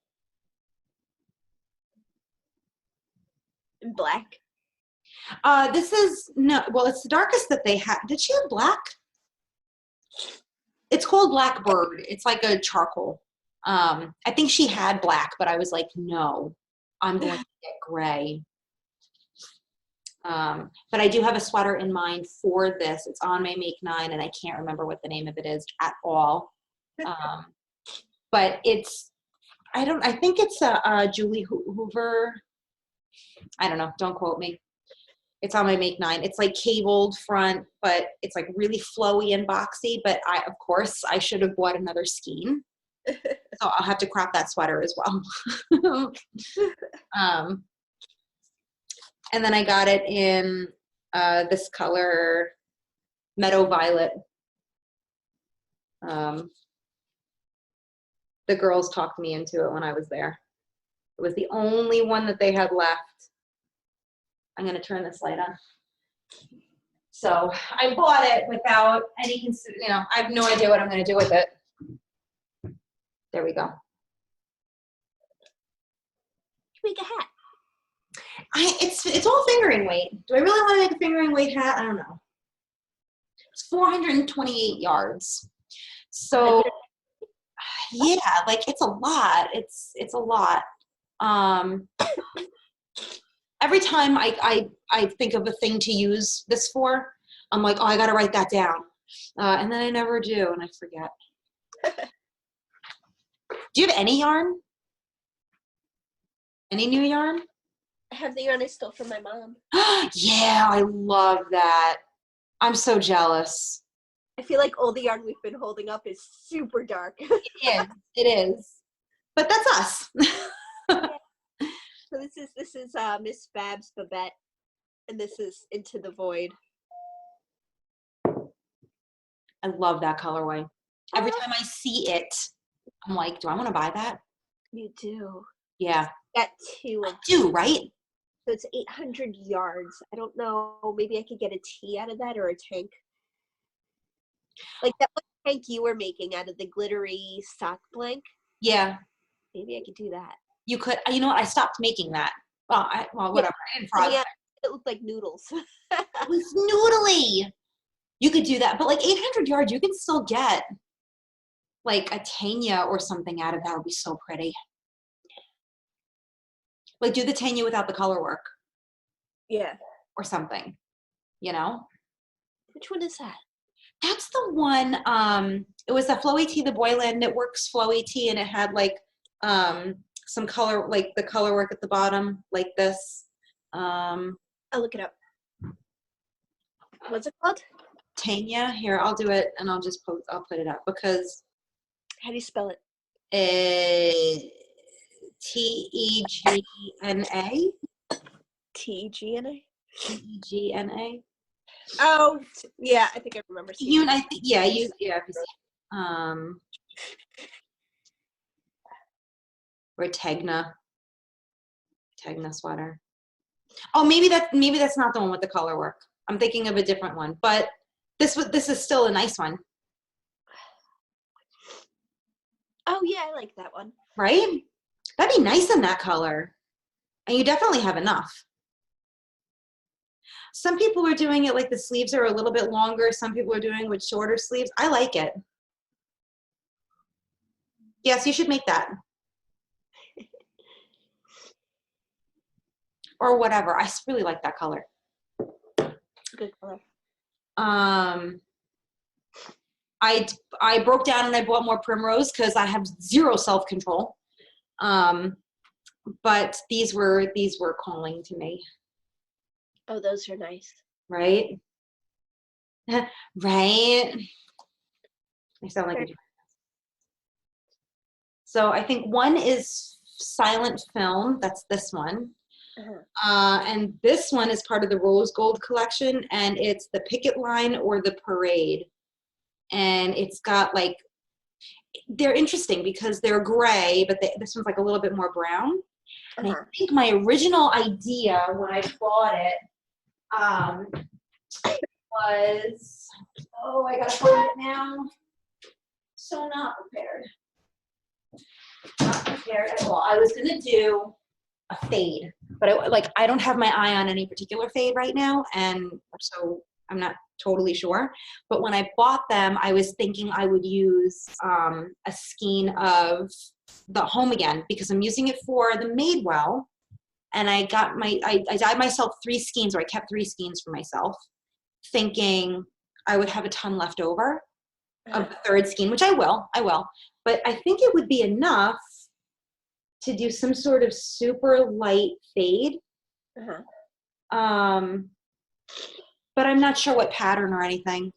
In black. This is well, it's the darkest that they had. Did she have black? It's called Blackbird. It's like a charcoal. I think she had black, but I was like, no, I'm going to get gray. But I do have a sweater in mind for this. It's on my Make 9, and I can't remember what the name of it is at all. But it's, I think it's a Julie Hoover. I don't know. Don't quote me. It's on my Make 9. It's like cabled front, but it's like really flowy and boxy. But of course, I should have bought another skein. So I'll have to crop that sweater as well. And then I got it in this color, Meadow Violet. The girls talked me into it when I was there. It was the only one that they had left. I'm going to turn this light on. So I bought it without any, you know, I have no idea what I'm going to do with it. There we go. Make a hat. It's all fingering weight. Do I really want to make a fingering weight hat? I don't know. It's 428 yards. So yeah, like it's a lot. It's a lot. Every time I think of a thing to use this for, I'm like, oh, I got to write that down. And then I never do, and I forget. Do you have any yarn? Any new yarn? I have the yarn I stole from my mom. Yeah, I love that. I'm so jealous. I feel like all the yarn we've been holding up is super dark. It is. But that's us. So this is Miss Babs Babette, and this is Into the Void. I love that colorway. Every time I see it, I'm like, do I want to buy that? You do. Yeah. Got 2 of I do, right? So it's 800 yards. I don't know. Maybe I could get a tee out of that or a tank. Like that tank you were making out of the glittery sock blank. Yeah. Maybe I could do that. You could. You know what? I stopped making that. Well, whatever. I didn't frost Yeah, it looked like noodles. It was noodly. You could do that, but like 800 yards, you can still get like a Tanya or something out of that. Would be so pretty. Like do the Tanya without the color work. Yeah. Or something, you know? Which one is that? That's the one, it was a Flowy Tee, the Boyland Knitworks Flowy Tee, and it had like some color, like the color work at the bottom, like this. I'll look it up. What's it called? Tanya. Here, I'll do it, and I'll just post. I'll put it up because. How do you spell it? Tegna. Tegna. Tegna. Oh, yeah, I think I remember seeing. You and I think, yeah, you, yeah. Or Tegna sweater. Oh, maybe that's not the one with the color work. I'm thinking of a different one, but this is still a nice one. Oh yeah, I like that one. Right? That'd be nice in that color. And you definitely have enough. Some people are doing it like the sleeves are a little bit longer. Some people are doing it with shorter sleeves. I like it. Yes, you should make that. Or whatever. I really like that color. Good color. I broke down and I bought more primrose because I have zero self-control. But these were calling to me. Oh, those are nice. Right? Right? I sound like a joke. So I think one is silent film. That's this one. And this one is part of the Rose Gold collection, and it's the Picket Line or the Parade. And it's got like, they're interesting because they're gray, but this one's like a little bit more brown. And I think my original idea when I bought it was, oh, I gotta find it now. So not prepared. Not prepared at all. I was gonna do a fade, but I don't have my eye on any particular fade right now, and so I'm not totally sure. But when I bought them, I was thinking I would use a skein of the Home Again because I'm using it for the Madewell, and I dyed myself 3 skeins, or I kept 3 skeins for myself, thinking I would have a ton left over of the 3rd skein, which I will, but I think it would be enough to do some sort of super light fade. But I'm not sure what pattern or anything.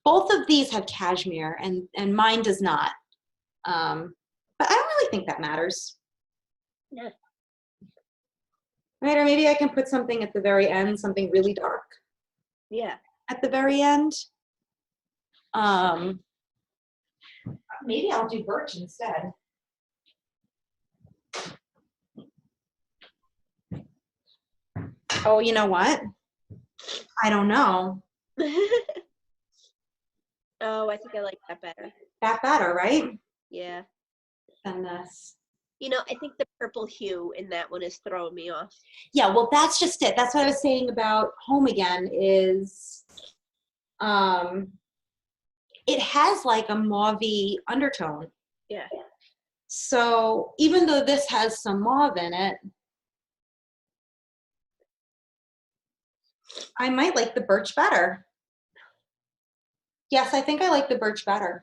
Both of these have cashmere, and mine does not. But I don't really think that matters. Yeah. Right, or maybe I can put something at the very end, something really dark. Yeah. At the very end. Maybe I'll do birch instead. Oh, you know what? I don't know. Oh, I think I like that better. That better, right? Yeah. Than this. You know, I think the purple hue in that one is throwing me off. Yeah, well, that's just it. That's what I was saying about Home Again is it has like a mauve-y undertone. Yeah. So even though this has some mauve in it, I might like the birch better. Yes, I think I like the birch better.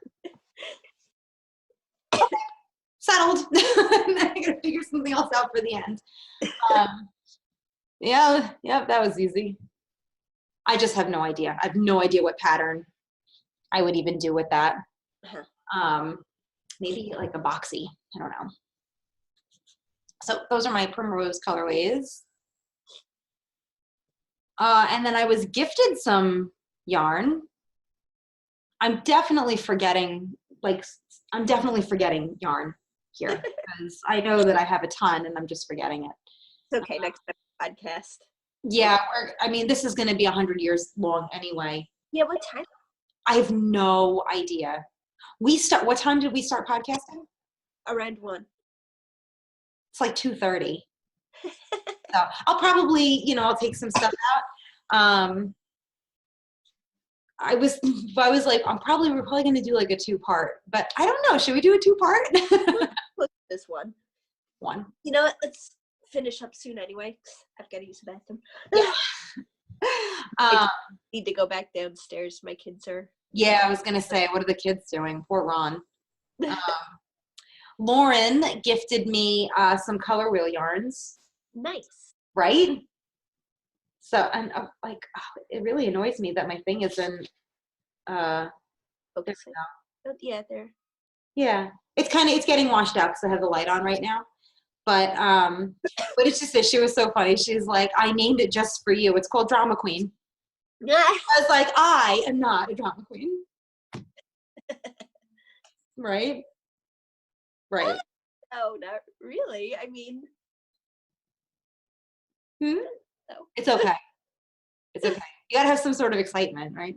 Settled. I gotta figure something else out for the end. Yeah, that was easy. I just have no idea. I have no idea what pattern I would even do with that. Maybe like a boxy. I don't know. So those are my primrose colorways. And then I was gifted some yarn. I'm definitely forgetting yarn here because I know that I have a ton and I'm just forgetting it. It's okay, next podcast. Yeah, I mean, this is going to be 100 years long anyway. Yeah, what time? I have no idea. What time did we start podcasting? Around 1. It's like 2:30. So I'll probably, I'll take some stuff out. we're probably going to do like a 2-part, but I don't know. Should we do a 2-part? This one. You know what? Let's finish up soon anyway. I've got to use the bathroom. Yeah. I need to go back downstairs. My kids are. Yeah, I was going to say, what are the kids doing? Poor Ron. Lauren gifted me some color wheel yarns. Nice. Right? So I'm like, it really annoys me that my thing isn't. Focusing. Yeah, there. Yeah, it's getting washed out because I have the light on right now. But it's just that she was so funny. She's like, I named it just for you. It's called Drama Queen. I was like, I am not a drama queen. Right? Right. Oh, not really. I mean. No. It's okay. It's okay. You gotta have some sort of excitement, right?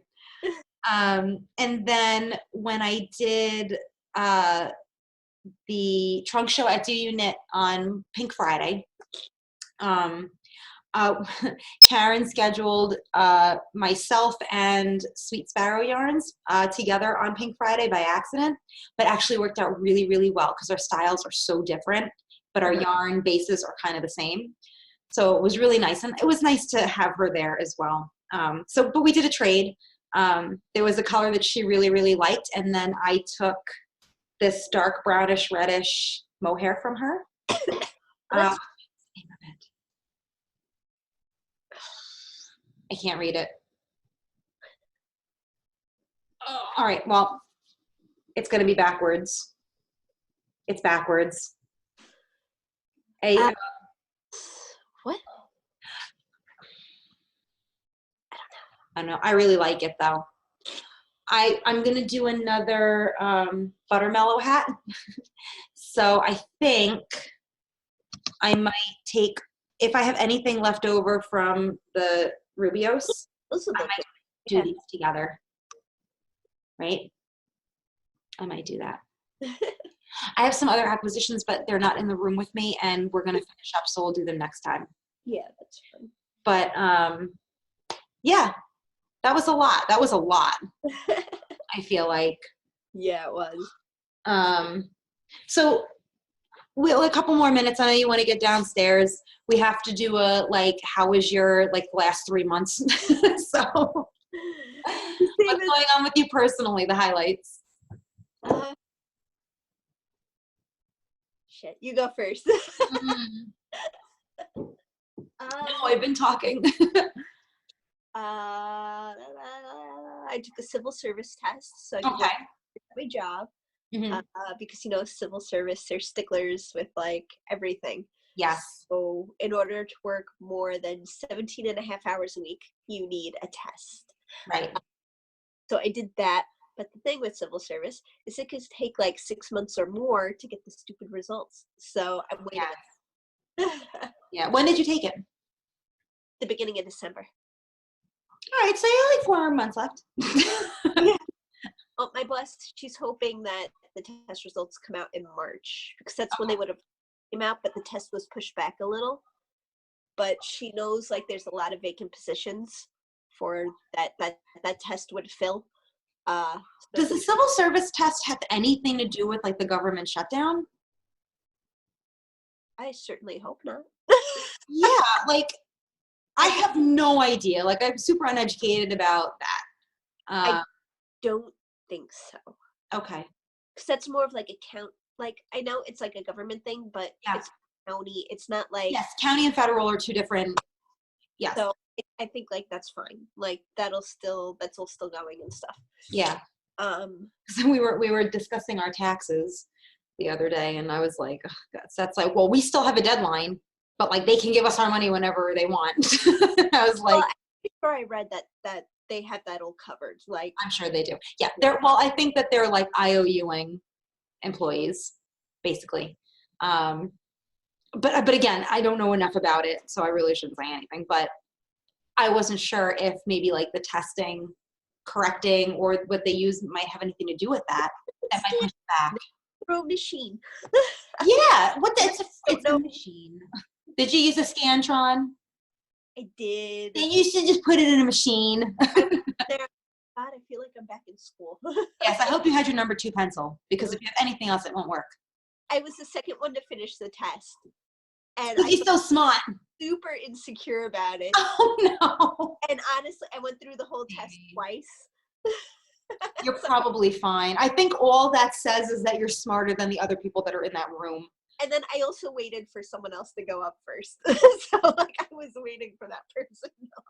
And then when I did the trunk show at Do You Knit on Pink Friday, Karen scheduled myself and Sweet Sparrow Yarns together on Pink Friday by accident, but actually worked out really, really well because our styles are so different, but our yarn bases are kind of the same. So it was really nice. And it was nice to have her there as well. But we did a trade. There was a color that she really, really liked. And then I took this dark brownish reddish mohair from her. I can't read it. All right, well, it's going to be backwards. It's backwards. What? I don't know. I really like it, though. I'm going to do another buttermellow hat. So I think I might take, if I have anything left over from the Rubios, I might do these together. Right? I might do that. I have some other acquisitions, but they're not in the room with me, and we're going to finish up, so we'll do them next time. Yeah, that's fun. But, yeah, that was a lot. That was a lot, I feel like. Yeah, it was. So we'll a couple more minutes. I know you want to get downstairs. We have to do a, like, how was your, like, last 3 months? So what's going on with you personally, the highlights? Shit, you go first. No, I've been talking. I took a civil service test, so I could Okay. get my job. Mm-hmm. Because, you know, civil service, they're sticklers with, like, everything. Yes. So in order to work more than 17 and a half hours a week, you need a test. Right. So I did that. But the thing with civil service is it could take like 6 months or more to get the stupid results. So I'm waiting. Yes. Yeah. When did you take it? The beginning of December. All right. So you have like 4 months left. Yeah. Well, my boss, she's hoping that the test results come out in March because that's when they would have came out, but the test was pushed back a little. But she knows like there's a lot of vacant positions for that test would fill. Does the civil service test have anything to do with like the government shutdown? I certainly hope not. Yeah, like I have no idea. Like I'm super uneducated about that. I don't think so. Okay. Because that's more of like a count. Like I know it's like a government thing, but it's county. It's not like county and federal are two different. Yes. So I think like that's fine. Like that's all still going and stuff. Yeah. So we were discussing our taxes the other day, and I was like, oh, that's like, well, we still have a deadline, but like they can give us our money whenever they want. I was like, before I read that they have that all covered. Like I'm sure they do. Yeah. Well, I think that they're like IOUing employees, basically. But again, I don't know enough about it, so I really shouldn't say anything. But I wasn't sure if maybe like the testing, correcting, or what they use might have anything to do with that. That might push it back. Throw machine. Yeah, it's a machine. Did you use a Scantron? I did. Then you should just put it in a machine. God, I feel like I'm back in school. Yes, I hope you had your number 2 pencil, because if you have anything else, it won't work. I was the second one to finish the test. And You're so smart. Super insecure about it. Oh no. And honestly, I went through the whole test twice. You're probably fine. I think all that says is that you're smarter than the other people that are in that room. And then I also waited for someone else to go up first. So like I was waiting for that person to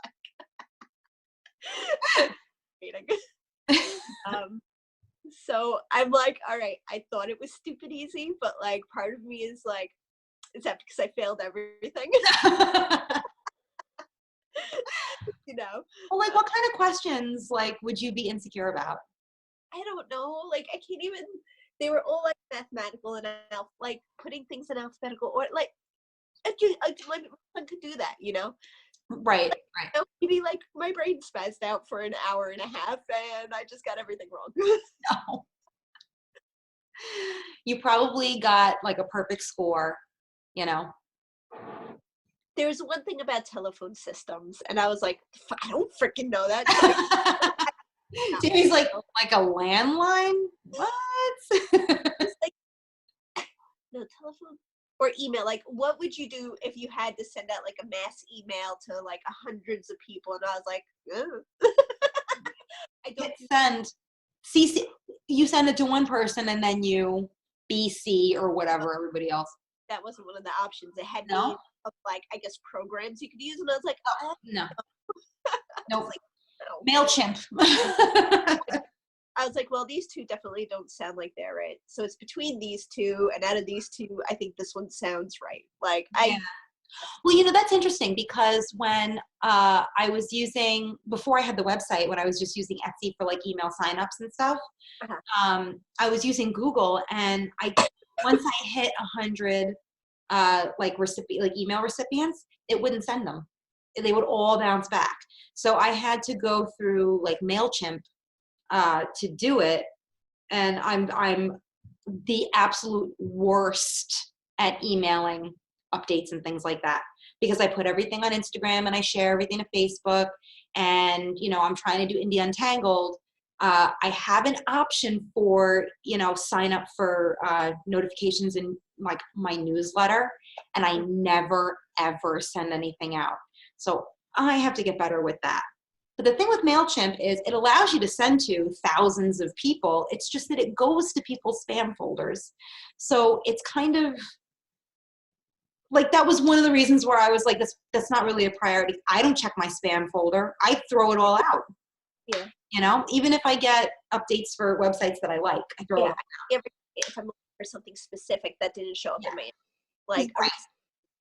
like so I'm like, all right, I thought it was stupid easy, but like part of me is like, is that because I failed everything? You know? Well, like what kind of questions like would you be insecure about? I don't know. Like I can't even, they were all like mathematical and like putting things in alphabetical order. Like my son could do that, you know? Right, like, right. You know, maybe like my brain spazzed out for an hour and a half and I just got everything wrong. No. You probably got like a perfect score, you know? There's one thing about telephone systems, and I was like, I don't freaking know that. So Jaymie's like a landline? What? it's like, no, telephone or email. Like, what would you do if you had to send out like a mass email to like hundreds of people? And I was like, ugh. I don't Hit send. CC, you send it to one person and then you BC or whatever everybody else. That wasn't one of the options. It had No? names of like, I guess, programs you could use, and I was like, No. Nope. no. MailChimp. I was like, well, these two definitely don't sound like they're it. So it's between these two, and out of these two, I think this one sounds right. Like, Yeah. Well, you know, that's interesting because when I was using, before I had the website, when I was just using Etsy for like email signups and stuff, I was using Google, and once I hit 100 like email recipients, it wouldn't send them. They would all bounce back. So I had to go through like MailChimp to do it, and I'm the absolute worst at emailing updates and things like that, because I put everything on Instagram and I share everything to Facebook, and you know, I'm trying to do Indie Untangled. I have an option for, you know, sign up for notifications in like my newsletter, and I never ever send anything out. So I have to get better with that. But the thing with MailChimp is it allows you to send to thousands of people. It's just that it goes to people's spam folders. So it's kind of like, that was one of the reasons where I was like, that's not really a priority. I don't check my spam folder. I throw it all out. Yeah. You know, even if I get updates for websites that I like, I throw it out. If I'm looking for something specific that didn't show up in my, like Right.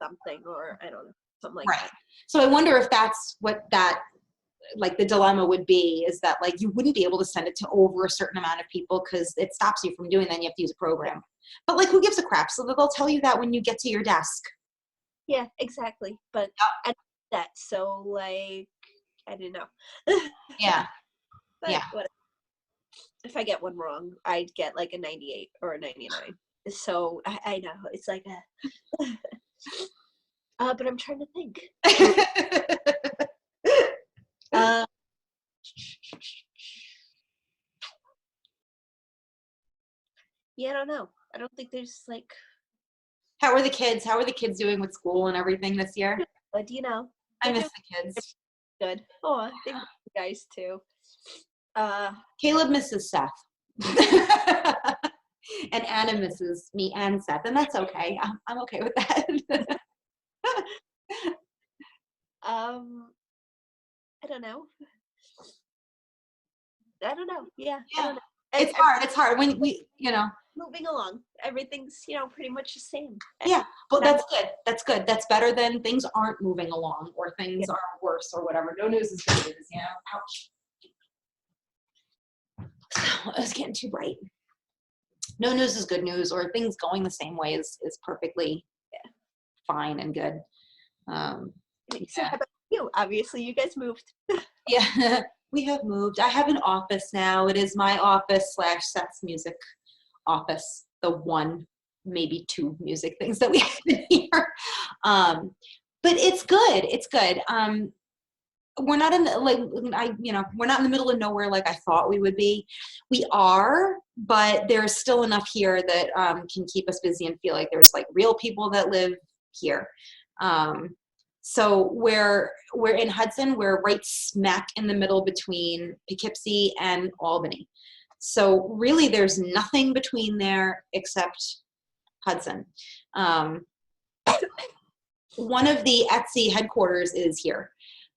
something, or I don't know, something like Right. that. So I wonder if that's what that, like the dilemma would be, is that like you wouldn't be able to send it to over a certain amount of people because it stops you from doing that. You have to use a program. But like, who gives a crap? So they'll tell you that when you get to your desk. Yeah, exactly. But I did that, so like, I didn't know. Yeah. But yeah. whatever. If I get one wrong, I'd get like a 98 or a 99. So I know it's like but I'm trying to think. Yeah, I don't know. I don't think there's like. How are the kids? How are the kids doing with school and everything this year? But you know, I miss the kids. Good. Oh, they miss you guys too. Caleb misses Seth. And Anna misses me and Seth, and that's okay. I'm okay with that. I don't know. Yeah. I don't know. It's hard. It's hard when we, you know. Moving along. Everything's, you know, pretty much the same. Yeah. Well, that's good. That's good. That's better than things aren't moving along or things are worse or whatever. No news is good news, you know. Ouch. So I was getting too bright. No news is good news, or things going the same way is perfectly fine and good. So how about you? Obviously, you guys moved. Yeah, we have moved. I have an office now. It is my office / Seth's music office. The one, maybe two music things that we have in here. But it's good. It's good. We're not in the, like, we're not in the middle of nowhere like I thought we would be. We are, but there's still enough here that can keep us busy and feel like there's like real people that live here. So we're in Hudson. We're right smack in the middle between Poughkeepsie and Albany. So really there's nothing between there except Hudson. One of the Etsy headquarters is here.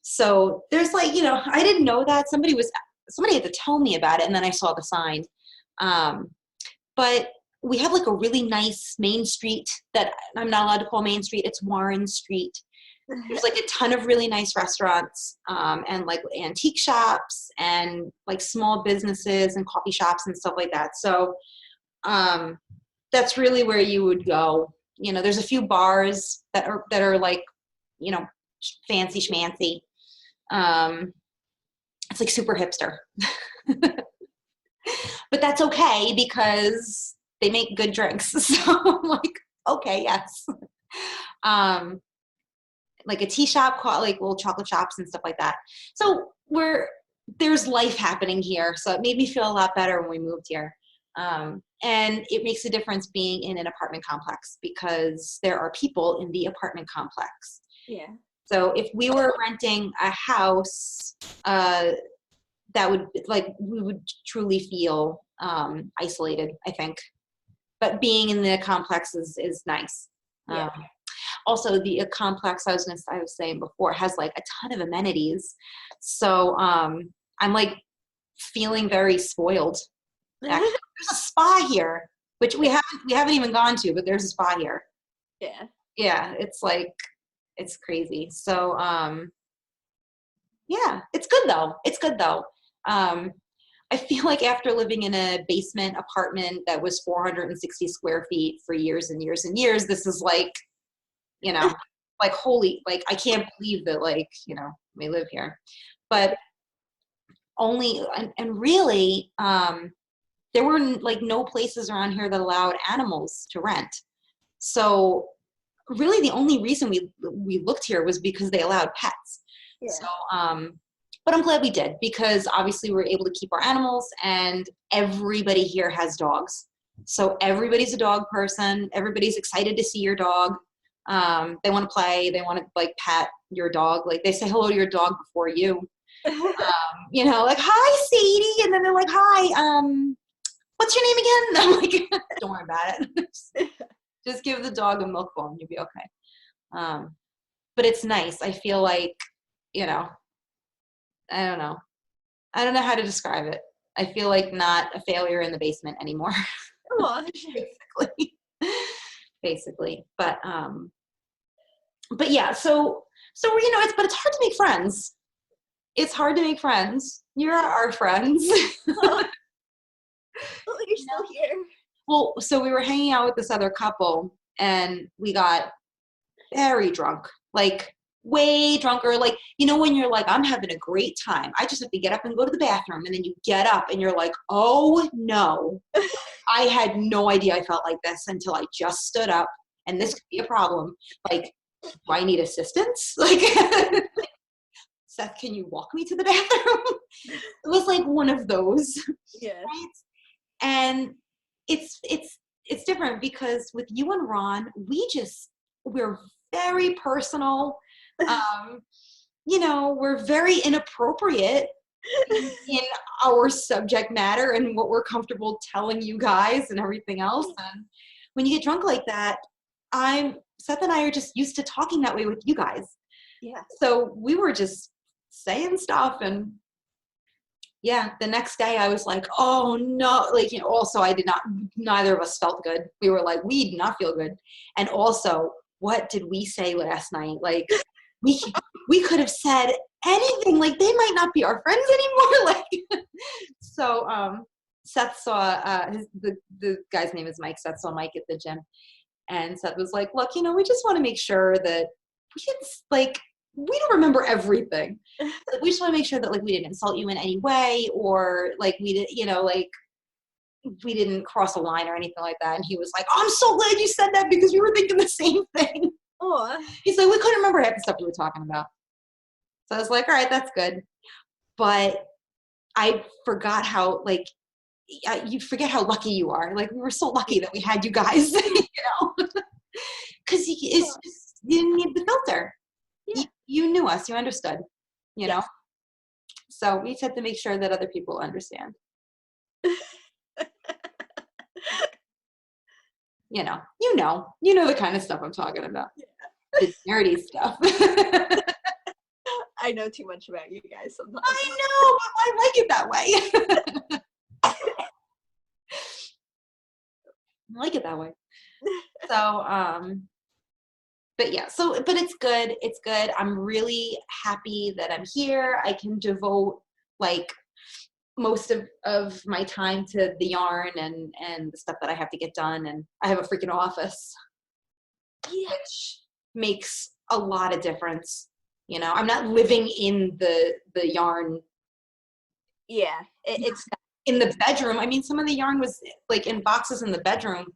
So there's like, you know, I didn't know that. Somebody had to tell me about it, and then I saw the sign. But we have like a really nice main street that I'm not allowed to call Main Street. It's Warren Street. There's like a ton of really nice restaurants and like antique shops and like small businesses and coffee shops and stuff like that. So that's really where you would go. You know, there's a few bars that are like, you know, fancy schmancy. It's like super hipster. But that's okay because they make good drinks. So I'm like, okay, yes. like a tea shop called like little chocolate shops and stuff like that. So there's life happening here. So it made me feel a lot better when we moved here. And it makes a difference being in an apartment complex because there are people in the apartment complex. Yeah. So if we were renting a house, that would like, we would truly feel isolated, I think. But being in the complex is nice. Yeah. Also, the complex I was saying before has like a ton of amenities. So I'm like feeling very spoiled. Actually, there's a spa here, which we haven't even gone to, but there's a spa here. Yeah. Yeah, it's like, it's crazy. So yeah, it's good though. It's good though. I feel like after living in a basement apartment that was 460 square feet for years and years and years, this is like, you know, like holy, like I can't believe that, like, you know, we live here. But only, and really, there were like no places around here that allowed animals to rent. So really the only reason we looked here was because they allowed pets. Yeah. So, but I'm glad we did because obviously we were able to keep our animals, and everybody here has dogs. So everybody's a dog person. Everybody's excited to see your dog. They want to play. They want to like pat your dog. Like they say hello to your dog before you. You know, like, hi, Sadie. And then they're like, hi, what's your name again? And I'm like, don't worry about it. Just give the dog a milk bowl and you'll be okay. But it's nice. I feel like, you know, I don't know. I don't know how to describe it. I feel like not a failure in the basement anymore. Basically. But yeah, so you know, it's hard to make friends. It's hard to make friends. You're our friends. Well, you're still here. Well, so we were hanging out with this other couple and we got very drunk, like way drunker. Like, you know, when you're like, I'm having a great time. I just have to get up and go to the bathroom. And then you get up and you're like, oh no, I had no idea I felt like this until I just stood up, and this could be a problem. Like, do I need assistance? Like, Seth, can you walk me to the bathroom? It was like one of those. Yeah. Right? And it's different because with you and Ron, we're very personal. You know, we're very inappropriate in our subject matter and what we're comfortable telling you guys and everything else. And when you get drunk like that, Seth and I are just used to talking that way with you guys. Yeah. So we were just saying stuff, and yeah, the next day I was like, oh no, like, you know, also neither of us felt good. We were like, we did not feel good. And also, what did we say last night? Like, we could have said anything. Like, they might not be our friends anymore. Like, so Seth saw the guy's name is Mike. Seth saw Mike at the gym, and Seth was like, look, you know, we just want to make sure that we don't remember everything. We just want to make sure that like we didn't insult you in any way, or like we did, you know, like we didn't cross a line or anything like that. And he was like, oh, I'm so glad you said that because we were thinking the same thing. Oh. He's like, we couldn't remember half the stuff we were talking about. So I was like, all right, that's good. But I forgot how, like, you forget how lucky you are. Like, we were so lucky that we had you guys, you know, because you didn't need the filter. Yeah. You knew us, you understood, you know? Yes. So we just have to make sure that other people understand. You know the kind of stuff I'm talking about. Yeah. The nerdy stuff. I know too much about you guys sometimes. I know, but I like it that way. I like it that way. So, but yeah, but it's good. It's good. I'm really happy that I'm here. I can devote like most of my time to the yarn and the stuff that I have to get done. And I have a freaking office, which makes a lot of difference. You know, I'm not living in the yarn. Yeah, it's in the bedroom. I mean, some of the yarn was like in boxes in the bedroom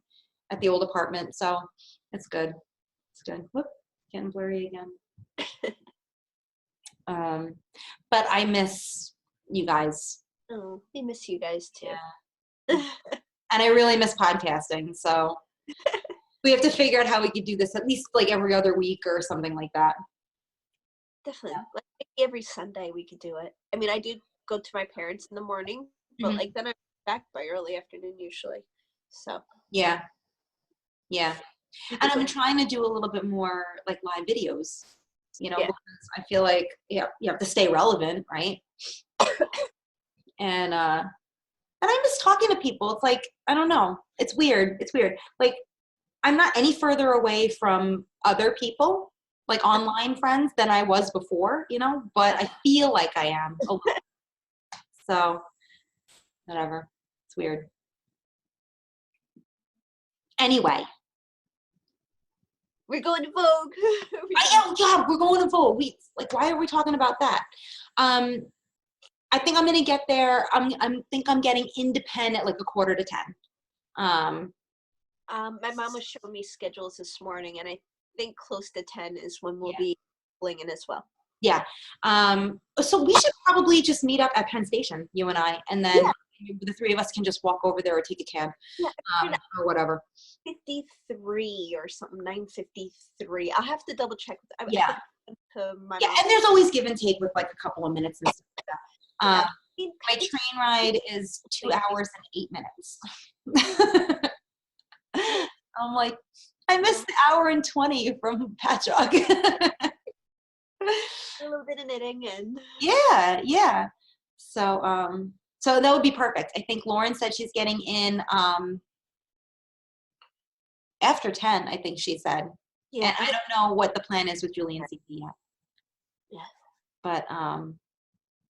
at the old apartment. So it's good. It's good. Whoop, getting blurry again. But I miss you guys. Oh, we miss you guys too. Yeah. And I really miss podcasting. So we have to figure out how we could do this at least like every other week or something like that. Definitely. Like maybe every Sunday we could do it. I mean, I do go to my parents in the morning, but like then I'm back by early afternoon usually. So yeah. And I'm trying to do a little bit more like live videos, because I feel like you have to stay relevant, right? And I miss talking to people. It's like, I don't know. It's weird. Like I'm not any further away from other people, like online friends, than I was before, but I feel like I am a little. So whatever. It's weird. Anyway. We're going to Vogue. We're going to Vogue. Why are we talking about that? I think I'm gonna get there. I'm getting independent like 9:45. My mom was showing me schedules this morning, and I think close to 10 is when we'll be blinging as well. Yeah. So we should probably just meet up at Penn Station, you and I, and then the three of us can just walk over there or take a cab, or whatever. 53 or something, 9:53. I'll have to double check. And there's always give and take with like a couple of minutes and stuff like that. My train ride is 2 hours and 8 minutes. I'm like, I missed the hour and 20 from Patchogue. A little bit of knitting and so that would be perfect. I think Lauren said she's getting in after 10, I think she said. Yeah. And I don't know what the plan is with Julie and CP yet. Yeah.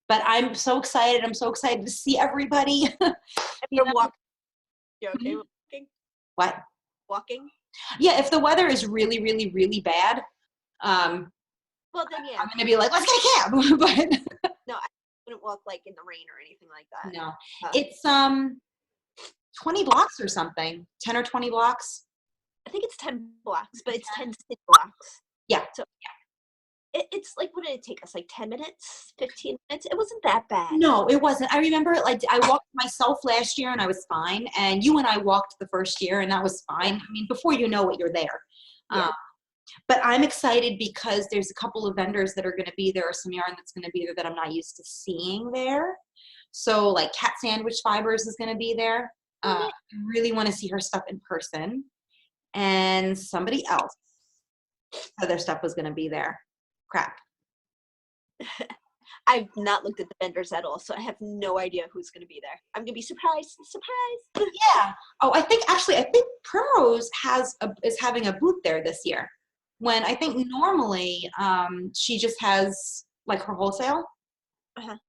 But I'm so excited. I'm so excited to see everybody. You're okay walking? What? Walking? Yeah, if the weather is really, really, really bad, well then I'm gonna be like, let's get a cab. But no, I wouldn't walk like in the rain or anything like that. No. It's 20 blocks or something. 10 or 20 blocks. I think it's 10 blocks, but it's 10 city blocks. Yeah. So it's like, what did it take us? Like 10 minutes, 15 minutes? It wasn't that bad. No, it wasn't. I remember like I walked myself last year and I was fine. And you and I walked the first year and that was fine. I mean, before you know it, you're there. Yeah. But I'm excited because there's a couple of vendors that are going to be there, or some yarn that's going to be there that I'm not used to seeing there. So like Cat Sandwich Fibers is going to be there. I really want to see her stuff in person. And somebody else, other stuff was going to be there. Crap. I've not looked at the vendors at all, so I have no idea who's going to be there. I'm going to be surprised. Surprise. Yeah. Oh, I think Primrose is having a booth there this year. When I think normally she just has like her wholesale. But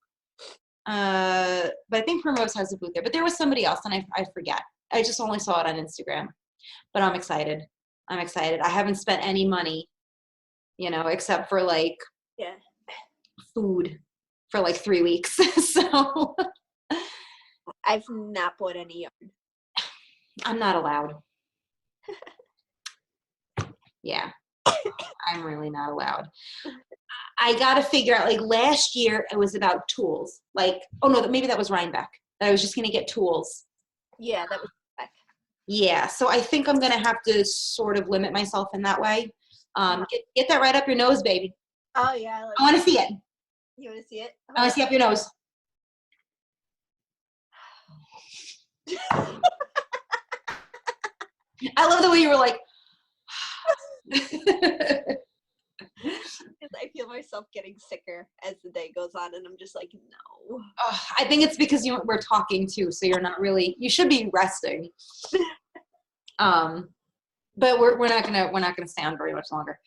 I think Primrose has a booth there. But there was somebody else, and I forget. I just only saw it on Instagram. But I'm excited. I haven't spent any money, except for like food for like 3 weeks. So I've not bought any yarn. I'm not allowed. Yeah. I'm really not allowed. I got to figure out, like last year it was about tools. Like, oh no, maybe that was Rhinebeck. That I was just going to get tools. Yeah, that was Beck. Yeah, so I think I'm going to have to sort of limit myself in that way. Get that right up your nose, baby. Oh yeah. I want to see it. You want to see it? I want to see up your nose. I love the way you were like, I feel myself getting sicker as the day goes on, and I'm just like, no. I think it's because we're talking too, so you're not really. You should be resting. But we're not gonna stay on very much longer.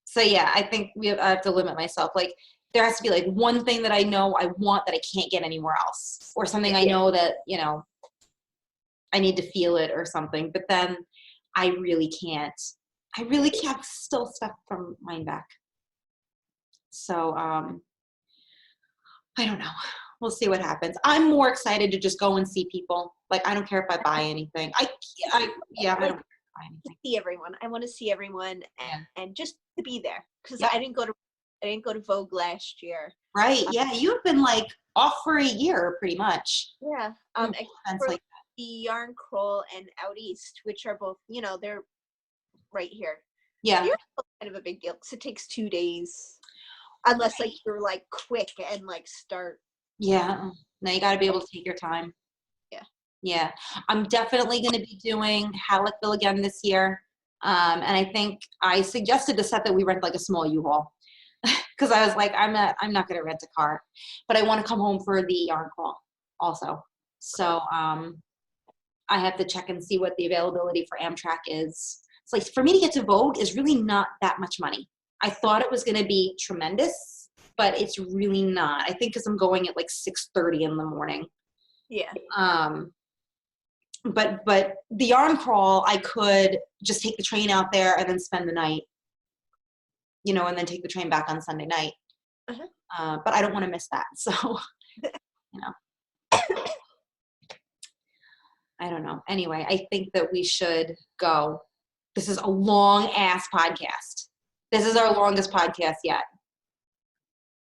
So yeah, I think I have to limit myself. Like there has to be like one thing that I know I want that I can't get anywhere else, or something I know that I need to feel it or something. But then I really can't still stuff from mine back. So, I don't know. We'll see what happens. I'm more excited to just go and see people. Like, I don't care if I buy anything. I don't. buy anything. see everyone. I want to see everyone Yeah. and just to be there because Yep. I didn't go to Vogue last year. Right. Yeah. You've been like off for a year pretty much. Yeah. Except for like the yarn crawl and out east, which are both, you know, they're right here. Yeah. Yarn crawl is kind of a big deal because it takes 2 days, unless like you're like quick and like start. Yeah. No, you got to be able to take your time. Yeah. Yeah. I'm definitely going to be doing Halleckville again this year. And I think I suggested to Seth that we rent like a small U-Haul because I was like, I'm not going to rent a car, but I want to come home for the yarn crawl also. So I have to check and see what the availability for Amtrak is. It's like for me to get to Vogue is really not that much money. I thought it was going to be tremendous, but it's really not. I think because I'm going at like 6:30 in the morning. Yeah. But the yarn crawl, I could just take the train out there and then spend the night, you know, and then take the train back on Sunday night. But I don't want to miss that. So, you know, I don't know. Anyway, I think that we should go. This is a long ass podcast. This is our longest podcast yet.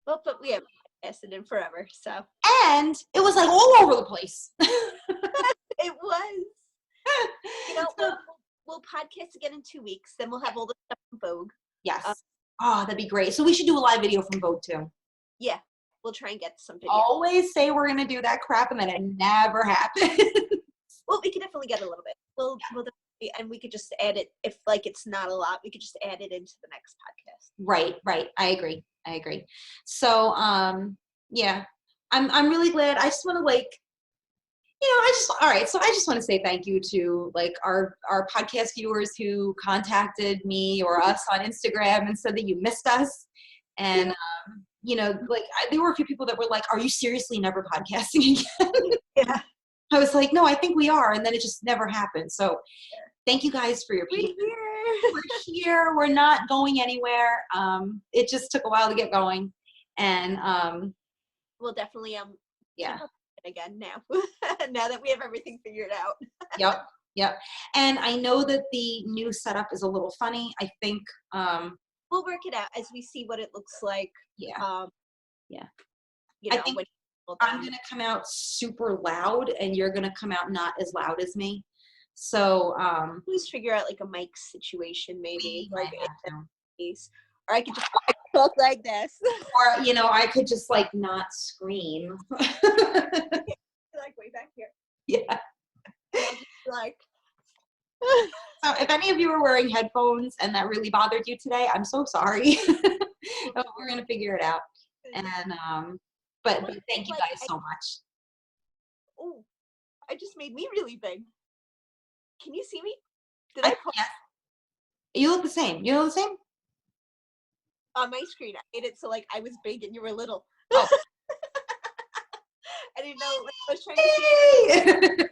Well, but we haven't podcasted in forever, so. And it was like all over the place. It was. You know, we'll podcast again in 2 weeks. Then we'll have all the stuff from Vogue. Yes. Oh, that'd be great. So we should do a live video from Vogue too. Yeah, we'll try and get some video. Always say we're gonna do that crap, and then it never happens. Well, we could definitely get a little bit. We'll definitely, and we could just add it if like it's not a lot. We could just add it into the next podcast. Right. I agree. So yeah, I'm really glad. I just want to like, you know, all right. So I just want to say thank you to like our podcast viewers who contacted me or us on Instagram and said that you missed us. And, you know, like there were a few people that were like, are you seriously never podcasting again? Yeah. I was like, no, I think we are. And then it just never happened. So thank you guys for your patience. We're here. We're not going anywhere. It just took a while to get going. And we'll definitely yeah. again now. Now that we have everything figured out. Yep. And I know that the new setup is a little funny. I think we'll work it out as we see what it looks like. Yeah. You know, I think I'm gonna come out super loud and you're gonna come out not as loud as me. So please figure out like a mic situation maybe. Like case. Or I could just talk like this. Or, you know, I could just like not scream. Like way back here. Yeah. Like. So if any of you are wearing headphones and that really bothered you today, I'm so sorry. We're gonna figure it out. And but thank you guys so much. Oh, I just made me really big. Can you see me? Did Yeah. You look the same. You look the same? On my screen, I made it so like I was big and you were little. Oh. I didn't know. Like, I was trying to see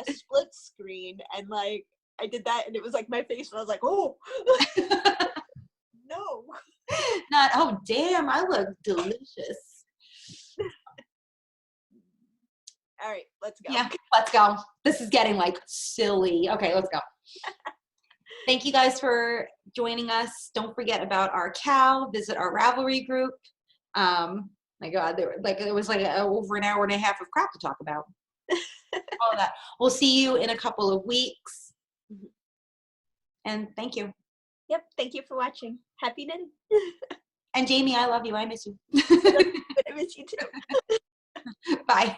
a split screen, and like I did that, and it was like my face, and I was like, oh, no. Not. Oh, damn! I look delicious. All right, let's go. Yeah, let's go. This is getting like silly. Okay, let's go. Thank you guys for joining us. Don't forget about our cow. Visit our Ravelry group. My God, there was like over an hour and a half of crap to talk about. All of that. We'll see you in a couple of weeks. And thank you. Yep. Thank you for watching. Happy knitting. And Jaymie, I love you. I miss you. I miss you too. Bye.